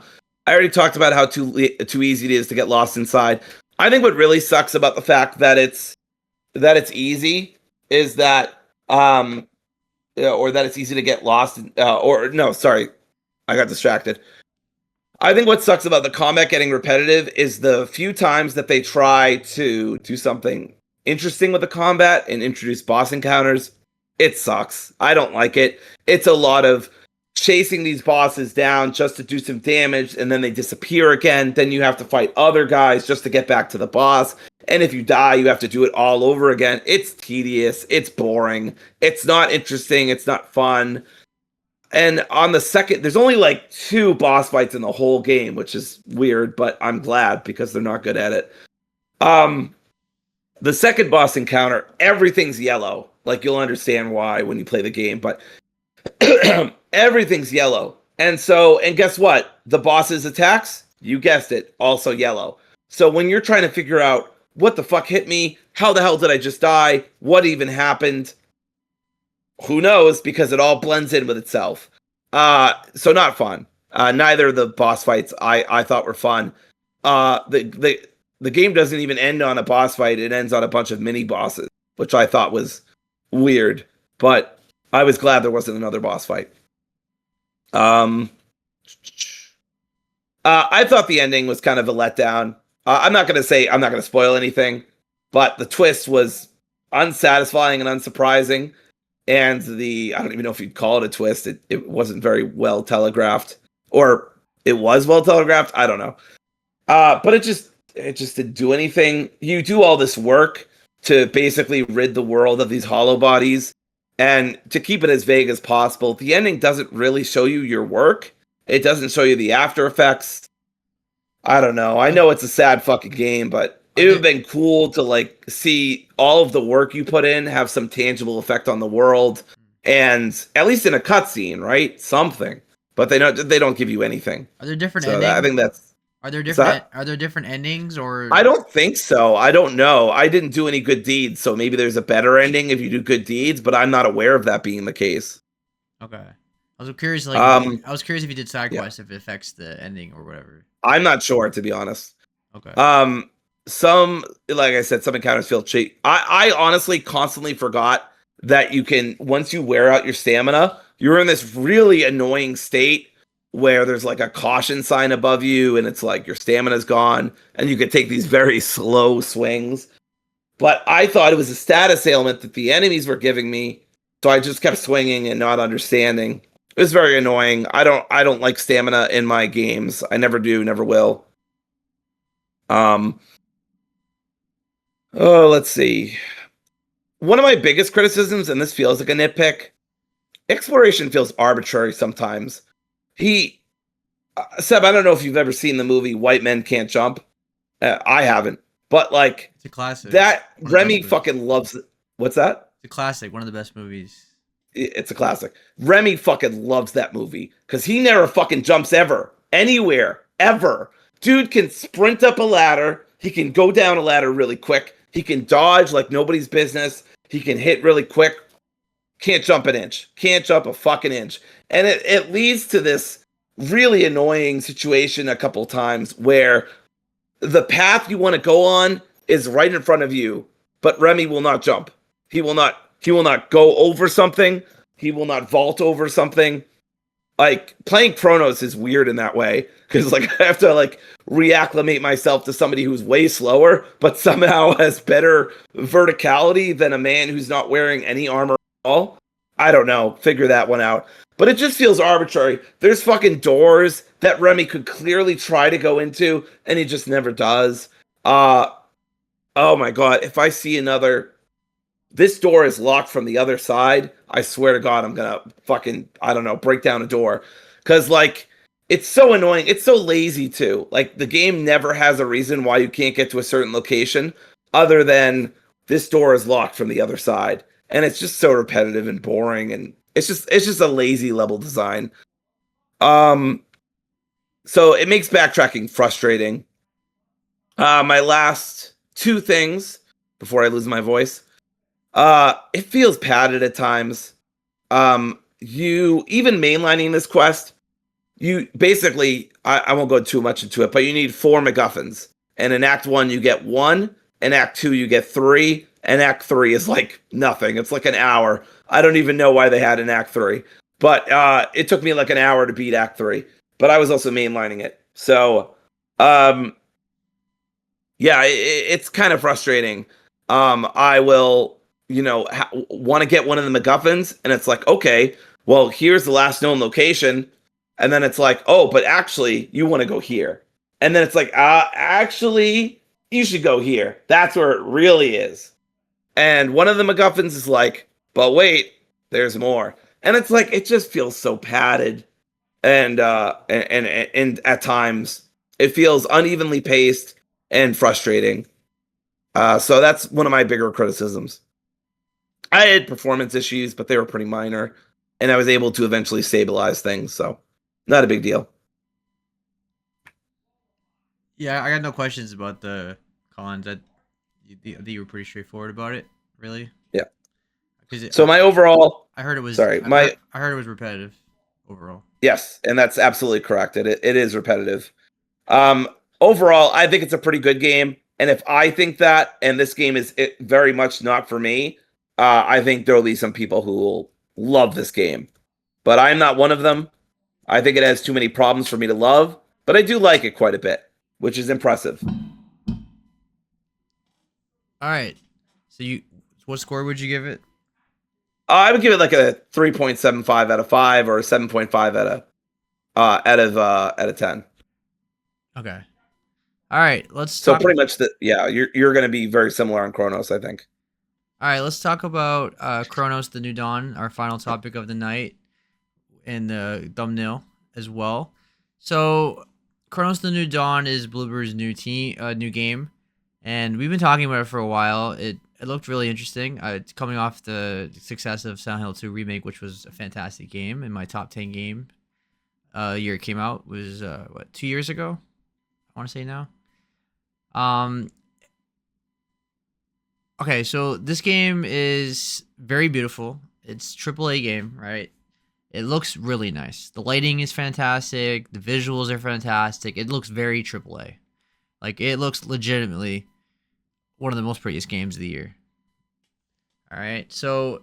already talked about how too easy it is to get lost inside. I think what really sucks about the fact that it's easy is that or that it's easy to get lost. I got distracted. I think what sucks about the combat getting repetitive is the few times that they try to do something interesting with the combat and introduce boss encounters. It sucks. I don't like it. It's a lot of chasing these bosses down just to do some damage, and then they disappear again. Then you have to fight other guys just to get back to the boss. And if you die, you have to do it all over again. It's tedious. It's boring. It's not interesting. It's not fun. And on the second, there's only like 2 boss fights in the whole game, which is weird, but I'm glad because they're not good at it. The second boss encounter, everything's yellow. Like, you'll understand why when you play the game, but everything's yellow. And guess what? The boss's attacks, you guessed it, also yellow. So when you're trying to figure out what the fuck hit me, how the hell did I just die, what even happened, who knows, because it all blends in with itself. So not fun. Neither of the boss fights I thought were fun. The game doesn't even end on a boss fight. It ends on a bunch of mini bosses, which I thought was weird, but I was glad there wasn't another boss fight. I thought the ending was kind of a letdown. I'm not going to spoil anything, but the twist was unsatisfying and unsurprising. And I don't even know if you'd call it a twist. It wasn't very well telegraphed, or it was well telegraphed. I don't know. But it just didn't do anything. You do all this work to basically rid the world of these hollow bodies and to keep it as vague as possible. The ending doesn't really show you your work. It doesn't show you the after effects. I don't know. I know it's a sad fucking game, but it would have been cool to like see all of the work you put in have some tangible effect on the world, and at least in a cutscene, right? Something. But they don't give you anything. Are there different endings? I think that's. Are there different endings, or? I don't think so. I don't know. I didn't do any good deeds, so maybe there's a better ending if you do good deeds, but I'm not aware of that being the case. Okay. I was curious, I was curious if you did side quests, if it affects the ending or whatever. I'm not sure, to be honest. Okay. Some, like I said, some encounters feel cheap. I honestly constantly forgot that you can, once you wear out your stamina, you're in this really annoying state where there's like a caution sign above you and it's like your stamina's gone and you could take these very slow swings. But I thought it was a status ailment that the enemies were giving me, so I just kept swinging and not understanding. It was very annoying. I don't like stamina in my games. I never do, never will. Let's see. One of my biggest criticisms, and this feels like a nitpick, exploration feels arbitrary sometimes. Seb, I don't know if you've ever seen the movie White Men Can't Jump. I haven't, but like, it's a classic. That Remy fucking loves it. What's that? It's a classic, one of the best movies. It's a classic. Remy fucking loves that movie because he never fucking jumps ever, anywhere, ever. Dude can sprint up a ladder. He can go down a ladder really quick. He can dodge like nobody's business. He can hit really quick. Can't jump an inch. Can't jump a fucking inch. And it leads to this really annoying situation a couple times where the path you want to go on is right in front of you, but Remy will not jump. He will not go over something. He will not vault over something. Like, playing Cronos is weird in that way, because like I have to like reacclimate myself to somebody who's way slower, but somehow has better verticality than a man who's not wearing any armor at all. I don't know. Figure that one out. But it just feels arbitrary. There's fucking doors that Remy could clearly try to go into, and he just never does. Oh my god, if I see another... This door is locked from the other side, I swear to god I'm gonna fucking, I don't know, break down a door. Because, like, it's so annoying. It's so lazy, too. Like, the game never has a reason why you can't get to a certain location, other than this door is locked from the other side. And it's just so repetitive and boring, and it's just a lazy level design. So it makes backtracking frustrating. My last 2 things before I lose my voice. It feels padded at times. You even mainlining this quest, you basically, I won't go too much into it, but you need 4 MacGuffins. And in Act 1 you get 1, in Act 2 you get 3, and Act 3 is like nothing. It's like an hour. I don't even know why they had an Act 3. But it took me like an hour to beat Act 3. But I was also mainlining it. So, yeah, it's kind of frustrating. I will, want to get one of the MacGuffins, and it's like, okay, well, here's the last known location. And then it's like, oh, but actually, you want to go here. And then it's like, actually, you should go here. That's where it really is. And one of the MacGuffins is like, but wait, there's more. And it's like, it just feels so padded. And at times, it feels unevenly paced and frustrating. So that's one of my bigger criticisms. I had performance issues, but they were pretty minor, and I was able to eventually stabilize things. So, not a big deal. Yeah, I got no questions about the cons. I think you were pretty straightforward about it, really. Yeah. Because So my overall, I heard it was. sorry, my I heard it was repetitive overall. yes, and that's absolutely correct. It is repetitive. Overall, I think it's a pretty good game, and if I think that, and this game is very much not for me, I think there'll be some people who will love this game, but I'm not one of them. I think it has too many problems for me to love, but I do like it quite a bit, which is impressive. All right. So what score would you give it? I would give it like a 3.75 out of 5 or a 7.5 out of 10. Okay. All right. Let's So talk. pretty much you're going to be very similar on Kronos, I think. All right. Let's talk about Cronos: The New Dawn, our final topic of the night, and the thumbnail as well. So, Cronos: The New Dawn is Bloober's new game, and we've been talking about it for a while. It looked really interesting. It's coming off the success of Silent Hill 2 Remake, which was a fantastic game in my top 10 game. Year it came out was 2 years ago. I want to say now. Okay, so this game is very beautiful. It's AAA game, right? It looks really nice. The lighting is fantastic. The visuals are fantastic. It looks very AAA. Like, it looks legitimately one of the most prettiest games of the year. All right, so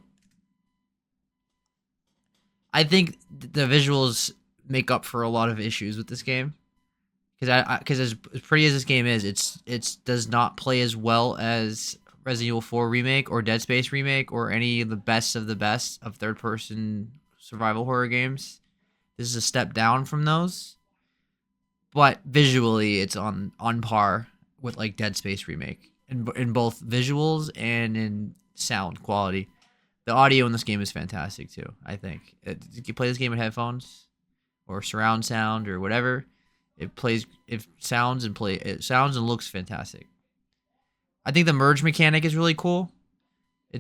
I think the visuals make up for a lot of issues with this game. Because as pretty as this game is, it does not play as well as Resident Evil 4 Remake or Dead Space Remake or any of the best of third-person survival horror games. This is a step down from those, but visually it's on par with like Dead Space Remake in both visuals and in sound quality. The audio in this game is fantastic too. I think you can play this game with headphones or surround sound or whatever. It sounds and looks fantastic. I think the merge mechanic is really cool. I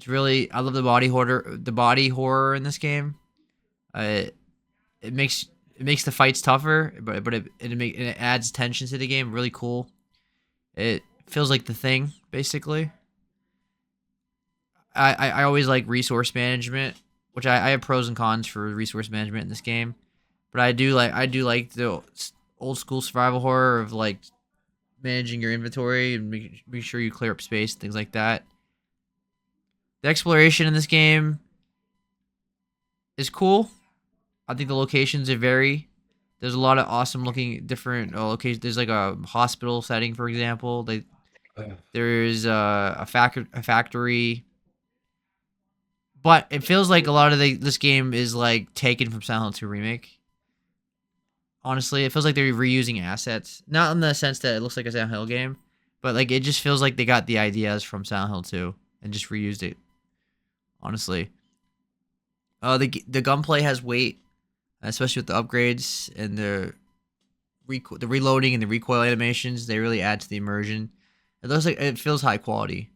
love the body horror in this game. It makes the fights tougher, but it adds tension to the game. Really cool. It feels like The Thing, basically. I always like resource management, which I have pros and cons for resource management in this game, but I do like the old school survival horror of like managing your inventory and making sure you clear up space, things like that. The exploration in this game is cool. I think the locations are there's a lot of awesome looking different locations. There's like a hospital setting, for example. There's a factory. But it feels like a lot of this game is like taken from Silent Hill 2 Remake. Honestly, it feels like they're reusing assets. Not in the sense that it looks like a Silent Hill game, but like it just feels like they got the ideas from Silent Hill 2 and just reused it. Honestly. The gunplay has weight, especially with the upgrades and the reloading and the recoil animations. They really add to the immersion. It feels high quality.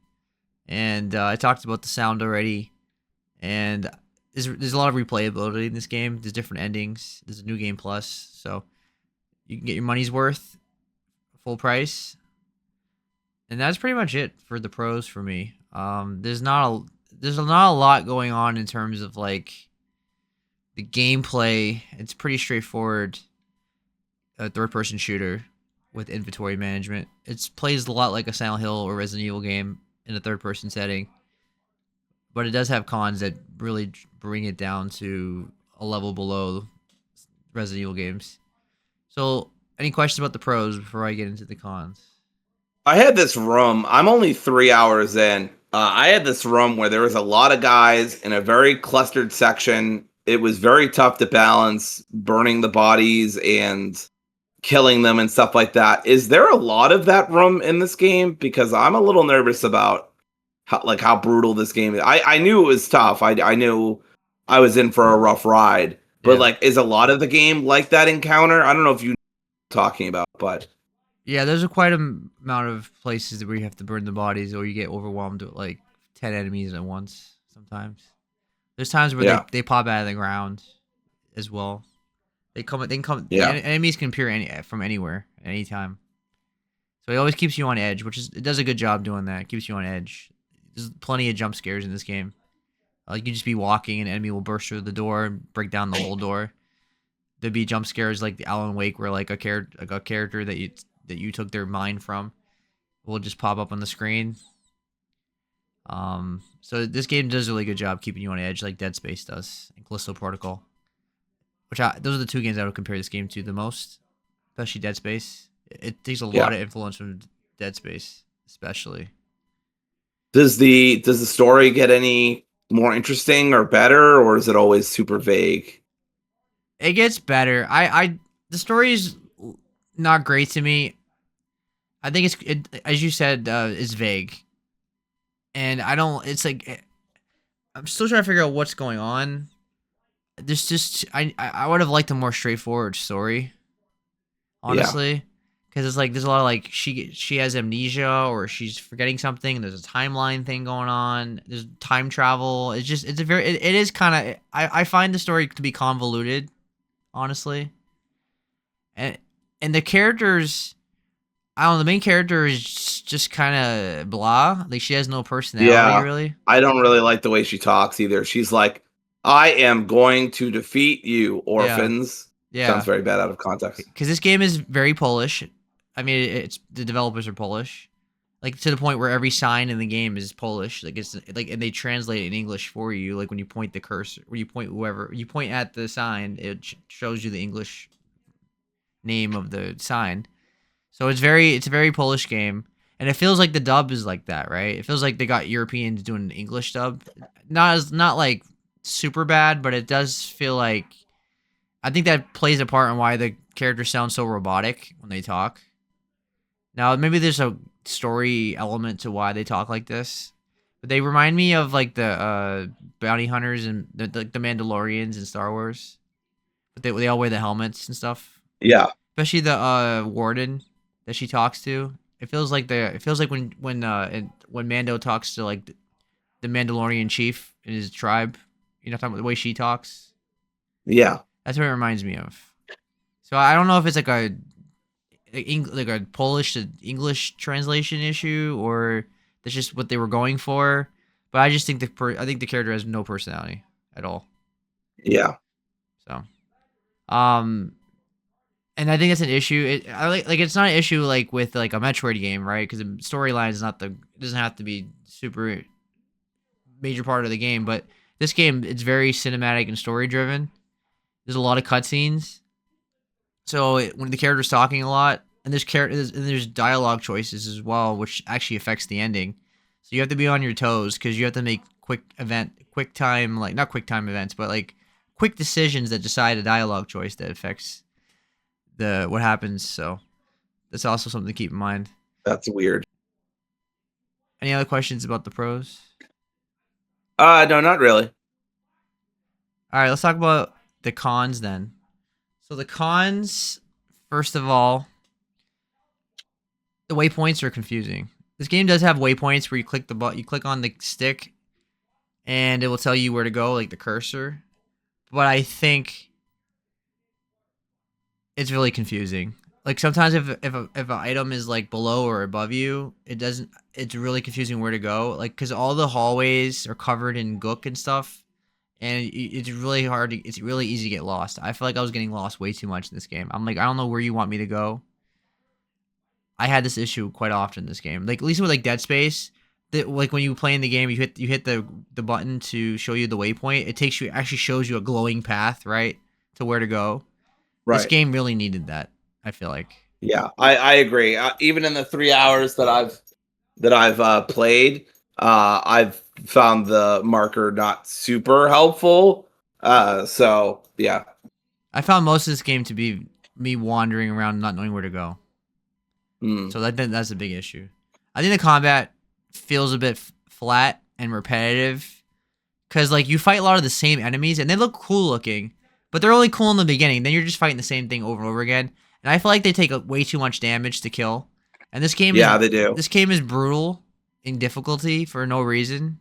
And I talked about the sound already. And there's a lot of replayability in this game. There's different endings. There's a new game plus, so you can get your money's worth, full price. And that's pretty much it for the pros for me. There's not a lot going on in terms of like the gameplay. It's pretty straightforward. A third-person shooter with inventory management. It plays a lot like a Silent Hill or Resident Evil game in a third-person setting. But it does have cons that really bring it down to a level below Resident Evil games. So, any questions about the pros before I get into the cons? I had this room. I'm only 3 hours in. I had this room where there was a lot of guys in a very clustered section. it was very tough to balance burning the bodies and killing them and stuff like that. Is there a lot of that room in this game? Because I'm a little nervous about how brutal this game is. I knew it was tough. I knew I was in for a rough ride. But Yeah. like, is a lot of the game like that encounter? I don't know if you know what I'm talking about, but Yeah, there's a quite amount of places where you have to burn the bodies, or you get overwhelmed with like 10 enemies at once. Sometimes there's times where yeah, they pop out of the ground as well. They come. They can come. The yeah, enemies can appear from anywhere, at any time. So it always keeps you on edge, which is it does a good job doing that. It keeps you on edge. There's plenty of jump scares in this game. Like you just be walking, and an enemy will burst through the door and break down the whole door. There'd be jump scares like the Alan Wake, where like a character that you took their mind from will just pop up on the screen. So this game does a really good job keeping you on edge, like Dead Space does, and Callisto Protocol. Those are the two games I would compare this game to the most, especially Dead Space. It takes a lot of influence from Dead Space, especially. Does the story get any more interesting or better, or is it always super vague? It gets better. The story is not great to me. I think as you said, is vague, and I don't. It's like I'm still trying to figure out what's going on. There's just I would have liked a more straightforward story, honestly, because it's like there's a lot of like she has amnesia or she's forgetting something. And there's a timeline thing going on. There's time travel. It is kind of I find the story to be convoluted, honestly, and the characters. I don't know. The main character is just kind of blah. Like she has no personality, really. I don't really like the way she talks either. She's like, "I am going to defeat you, orphans." Yeah. Sounds very bad out of context. Because this game is very Polish. I mean, it's the developers are Polish, like to the point where every sign in the game is Polish. Like it's like, and they translate it in English for you. Like when you point the cursor, or you point at the sign, it shows you the English name of the sign. So it's a very Polish game, and it feels like the dub is like that, right? It feels like they got Europeans doing an English dub, not like super bad, but it does feel like I think that plays a part in why the characters sound so robotic when they talk. Now maybe there's a story element to why they talk like this, but they remind me of like the bounty hunters and the Mandalorians in Star Wars, but they all wear the helmets and stuff. Yeah, Especially the warden that she talks to. It feels like when Mando talks to like the Mandalorian chief in his tribe. You know, talking about the way she talks. yeah, That's what it reminds me of. So I don't know if it's like a Polish to English translation issue or that's just what they were going for. But I just think I think the character has no personality at all. yeah, So, and I think that's an issue. I like it's not an issue like with like a Metroid game, right? Because the storyline is not doesn't have to be super major part of the game. But this game, it's very cinematic and story driven. There's a lot of cutscenes, so when the character's talking a lot, and there's dialogue choices as well, which actually affects the ending. So you have to be on your toes because you have to make quick time not quick time events, but like quick decisions that decide a dialogue choice that affects what happens. So that's also something to keep in mind. that's weird. Any other questions about the pros? No, not really. All right, let's talk about the cons then. So the cons, first of all, the waypoints are confusing. This game does have waypoints where you click on the stick, and it will tell you where to go, like the cursor. But I think it's really confusing. Like sometimes if an item is like below or above you, it's really confusing where to go. Like because all the hallways are covered in gook and stuff, and it's really it's really easy to get lost. I feel like I was getting lost way too much in this game. I'm like, I don't know where you want me to go. I had this issue quite often in this game. Like at least with like Dead Space, that like when you play in the game, you hit the button to show you the waypoint. Actually shows you a glowing path, right, to where to go. Right. This game really needed that, I feel like. Yeah, I agree. Even in the 3 hours that I've played, I've found the marker not super helpful. So yeah. I found most of this game to be me wandering around, not knowing where to go. Hmm. So that's a big issue. I think the combat feels a bit flat and repetitive because like you fight a lot of the same enemies and they look cool looking, but they're only cool in the beginning. Then you're just fighting the same thing over and over again, and I feel like they take way too much damage to kill. And Yeah, they do. this game is brutal in difficulty for no reason.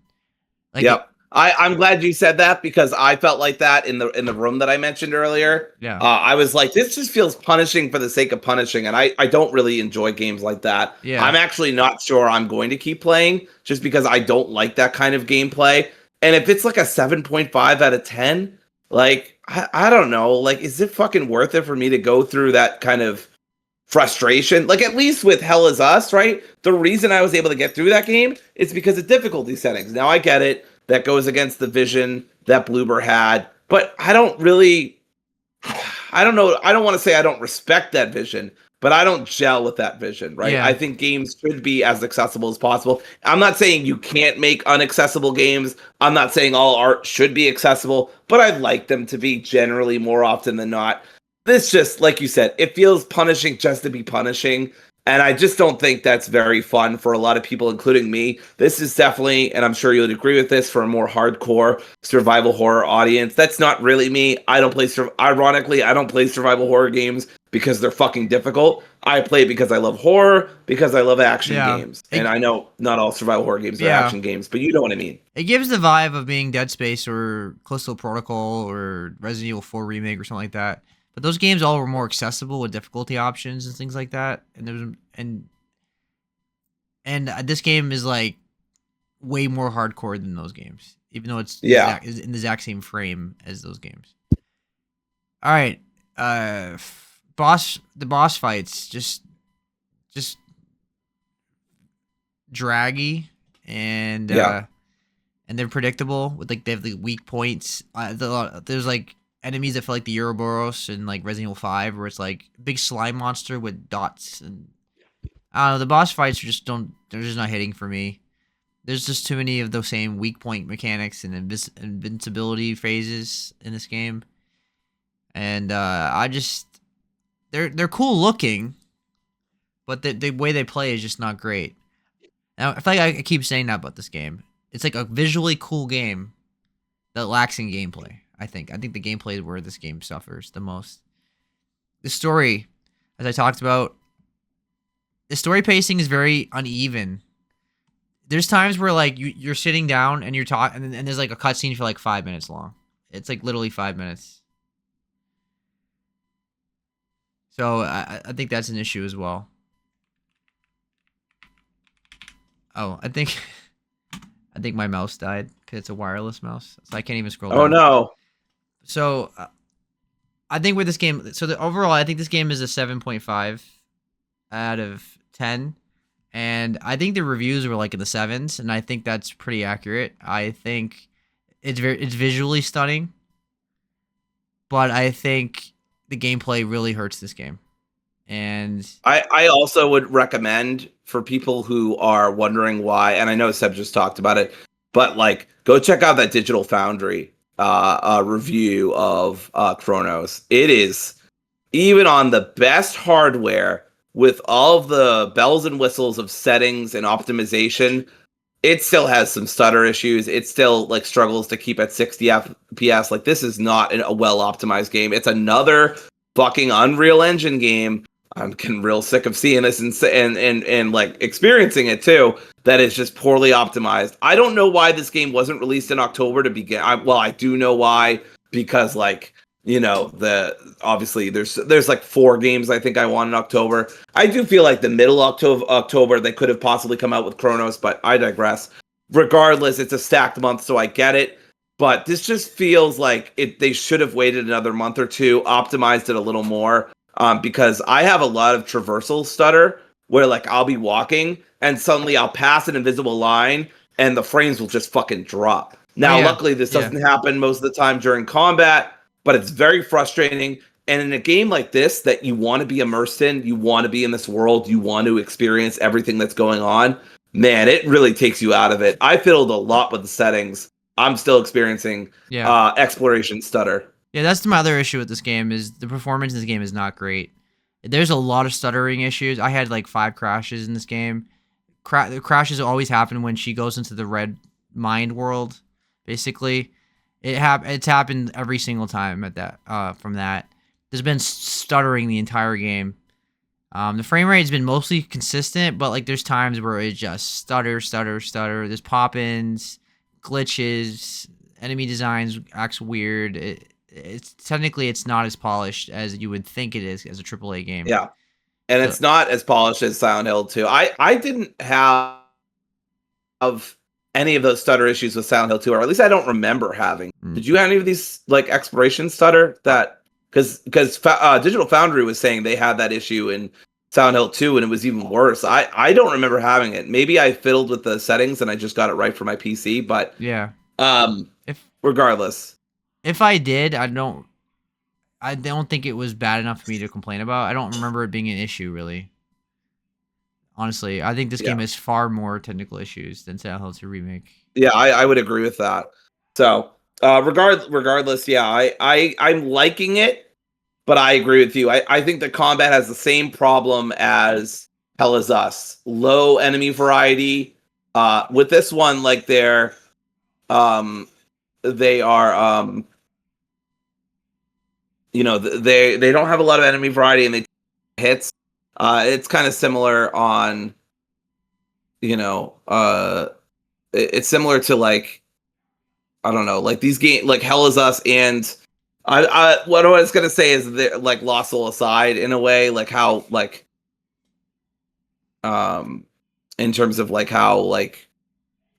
Like it, Yep. I'm glad you said that because I felt like that in the room that I mentioned earlier. yeah, I was like, this just feels punishing for the sake of punishing, and I don't really enjoy games like that. yeah, I'm actually not sure I'm going to keep playing just because I don't like that kind of gameplay. And if it's like a 7.5 out of 10, like I don't know, like is it fucking worth it for me to go through that kind of frustration? Like at least with Hell Is Us, right? The reason I was able to get through that game is because of difficulty settings. Now I get it. That goes against the vision that Bloober had, but I don't really I don't know. I don't want to say I don't respect that vision, but I don't gel with that vision, right? yeah. I think games should be as accessible as possible. I'm not saying you can't make unaccessible games. I'm not saying all art should be accessible, but I'd like them to be generally more often than not. This just, like you said, it feels punishing just to be punishing. And I just don't think that's very fun for a lot of people, including me. This is definitely, and I'm sure you'll agree with this, for a more hardcore survival horror audience. That's not really me. I don't play, ironically, I don't play survival horror games because they're fucking difficult. I play because I love horror, because I love action Yeah. games. And I know not all survival horror games are Yeah. action games, but you know what I mean. It gives the vibe of being Dead Space or Callisto Protocol or Resident Evil 4 remake or something like that. But those games all were more accessible with difficulty options and things like that. And there was and this game is like way more hardcore than those games, even though it's Yeah. is in the exact same frame as those games. All right, the boss fights just draggy and Yeah. and they're predictable with like they have the weak points. There's like enemies that feel like the Ouroboros and like Resident Evil 5, where it's like big slime monster with dots, and I don't know. The boss fights they're just not hitting for me. There's just too many of those same weak point mechanics and invincibility phases in this game, and I just they're cool looking, but the way they play is just not great. Now I feel like I keep saying that about this game. It's like a visually cool game that lacks in gameplay. I think the gameplay is where this game suffers the most. The story, as I talked about, the story pacing is very uneven. There's times where like you're sitting down and you're talking, and there's like a cutscene for like 5 minutes long. It's like literally 5 minutes. So I think that's an issue as well. Oh, I think I think my mouse died because it's a wireless mouse, so I can't even scroll down. Oh no. So I think with this game, overall, I think this game is a 7.5 out of 10. And I think the reviews were like in the sevens, and I think that's pretty accurate. I think it's visually stunning, but I think the gameplay really hurts this game. And I also would recommend for people who are wondering why, and I know Seb just talked about it, but like go check out that Digital Foundry review of Cronos. It is, even on the best hardware with all of the bells and whistles of settings and optimization, it still has some stutter issues. It still like struggles to keep at 60 FPS. Like this is not a well optimized game. It's another fucking Unreal Engine game. I'm getting real sick of seeing this and like experiencing it too. That is just poorly optimized. I don't know why this game wasn't released in October to begin. I do know why, because like, you know, obviously there's like 4 games I think I want in October. I do feel like the middle October they could have possibly come out with Cronos, but I digress. Regardless, it's a stacked month, so I get it. But this just feels like they should have waited another month or two, optimized it a little more. Because I have a lot of traversal stutter where like I'll be walking and suddenly I'll pass an invisible line and the frames will just fucking drop. Now, luckily this doesn't happen most of the time during combat, but it's very frustrating. And in a game like this that you want to be immersed in, you want to be in this world, you want to experience everything that's going on, man, it really takes you out of it. I fiddled a lot with the settings I'm still experiencing Yeah. exploration stutter. Yeah, that's my other issue with this game is the performance in this game is not great. There's a lot of stuttering issues. I had like 5 crashes in this game. The crashes always happen when she goes into the red mind world. Basically, it's happened every single time at that from that. There's been stuttering the entire game. The frame rate has been mostly consistent, but like there's times where it just stutter. There's pop-ins, glitches, enemy designs acts weird. It's technically it's not as polished as you would think it is as a AAA game. Yeah, and So it's not as polished as Silent Hill 2. I didn't have any of those stutter issues with Silent Hill 2, or at least I don't remember having. mm, Did you have any of these like exploration stutter that because Digital Foundry was saying they had that issue in Silent Hill 2 and it was even worse. I don't remember having it. Maybe I fiddled with the settings and I just got it right for my PC, but yeah. If regardless. if I did, I don't think it was bad enough for me to complain about. I don't remember it being an issue really. Honestly, I think this Yeah. game has far more technical issues than Silent Hill 2 Remake. Yeah, I would agree with that. So regardless, yeah, I'm liking it, but I agree with you. I think the combat has the same problem as Hell is Us. Low enemy variety. With this one, like they are they don't have a lot of enemy variety and they hits. It's kind of similar on it's similar to like I don't know, like these games, like Hell is Us, and what I was gonna say is that like Lost Soul aside, in a way, like how like in terms of like how like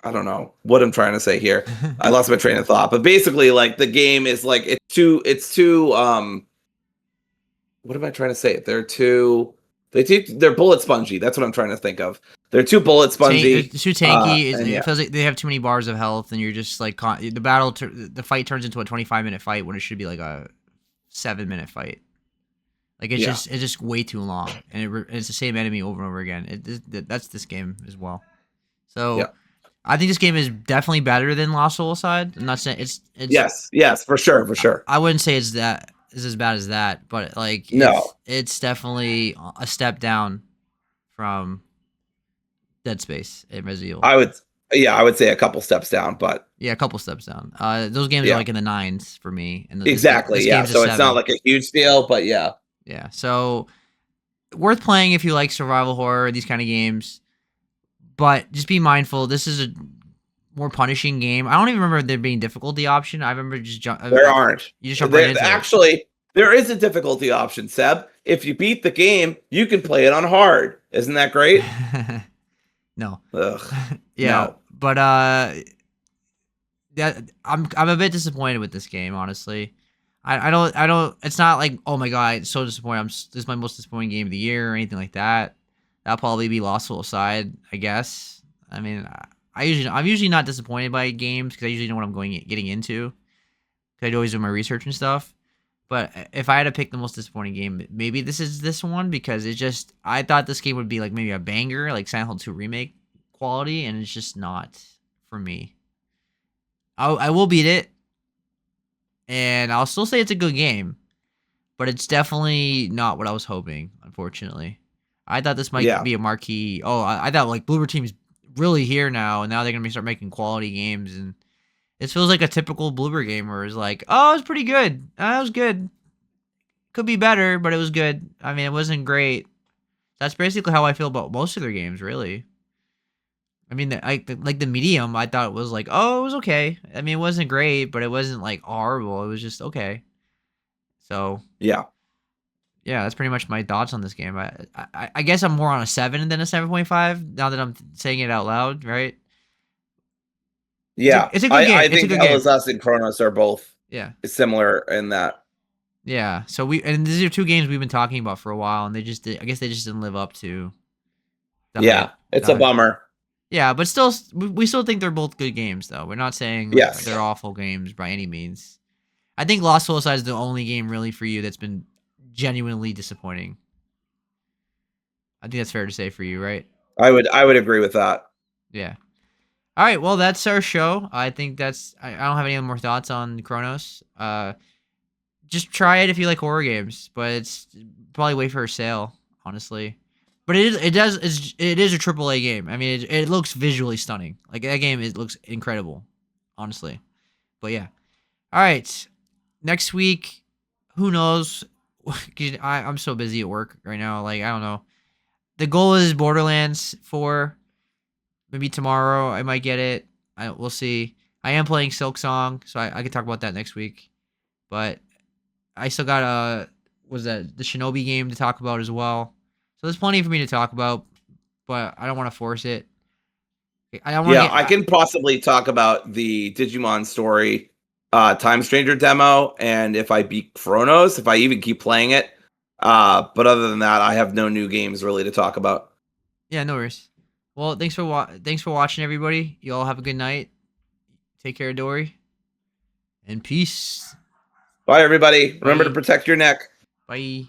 I don't know what I'm trying to say here. I lost my train of thought, but basically, like the game is like it's too what am I trying to say? They're bullet spongy. That's what I'm trying to think of. They're too bullet spongy. It's too tanky. And It feels like they have too many bars of health, and you're just like the fight turns into a 25-minute fight when it should be like a 7-minute fight. Like it's Yeah. just way too long, and it's the same enemy over and over again. That's this game as well. So Yeah. I think this game is definitely better than Lost Soul Aside. I'm not saying it's Yes, for sure. I wouldn't say it's as bad as that, but like No. it's definitely a step down from Dead Space and Resident Evil. I would say a couple steps down, but Yeah, a couple steps down. Those games are yeah, like in the 9s for me, and exactly. this Yeah, game's a so it's 7. not like a huge deal, but yeah, Yeah, so worth playing if you like survival horror, these kind of games. But just be mindful. This is a more punishing game. I don't even remember there being difficulty option. I remember just there aren't. You just jump right into Actually, there is a difficulty option, Seb. If you beat the game, you can play it on hard. Isn't that great? it. No. Ugh, Yeah, no. but that I'm a bit disappointed with this game, honestly. I don't. It's not like, oh my god, it's so disappointing. This is my most disappointing game of the year or anything like that. That'll probably be Lost Soul Aside, I guess. I mean, I'm usually not disappointed by games because I usually know what I'm getting into. Cause I always do my research and stuff. But if I had to pick the most disappointing game, maybe this is this one because I thought this game would be like maybe a banger, like Silent Hill 2 Remake quality, and it's just not for me. I will beat it, and I'll still say it's a good game, but it's definitely not what I was hoping, unfortunately. I thought this might Yeah. be a marquee. Oh, I thought like Bloober Team's really here now, and now they're gonna start making quality games, and this feels like a typical Bloober game where it's like, oh, it was pretty good. It was good. Could be better, but it was good. I mean, it wasn't great. That's basically how I feel about most of their games, really. I mean, like the medium, I thought it was like, oh, it was okay. I mean, it wasn't great, but it wasn't like horrible. It was just okay. So Yeah. yeah, that's pretty much my thoughts on this game. I guess I'm more on a 7 than a 7.5 now that I'm saying it out loud, right? Yeah. It's a good game. I It's a think good Hell game. is Us and Cronos are both Yeah. similar in that. Yeah. So these are 2 games we've been talking about for a while, and I guess they just didn't live up to the hype. It's a bummer. Yeah, but still, we still think they're both good games, though. We're not saying Yes. they're awful games by any means. I think Lost Soul Aside is the only game really for you that's been genuinely disappointing. I think that's fair to say for you, right? I would agree with that. Yeah. All right, well, that's our show. I think that's. I don't have any more thoughts on Kronos. Just try it if you like horror games, but it's probably wait for a sale, honestly. But it is a AAA game. I mean, it looks visually stunning. Like that game, it looks incredible, honestly. But yeah, all right. Next week, who knows? 'Cause I'm so busy at work right now. Like I don't know. The goal is Borderlands 4. Maybe tomorrow I might get it. We'll see. I am playing Silk Song, so I can talk about that next week. But I still got was that the Shinobi game to talk about as well. So there's plenty for me to talk about, but I don't want to force it. I don't want to Yeah, get. I can possibly talk about the Digimon story Time Stranger demo and if I beat Cronos, if I even keep playing it. But other than that, I have no new games really to talk about. Yeah, no worries. Well, thanks for watching, everybody. You all have a good night. Take care, Dory, and peace. Bye, everybody. Remember to Bye. protect your neck. Bye.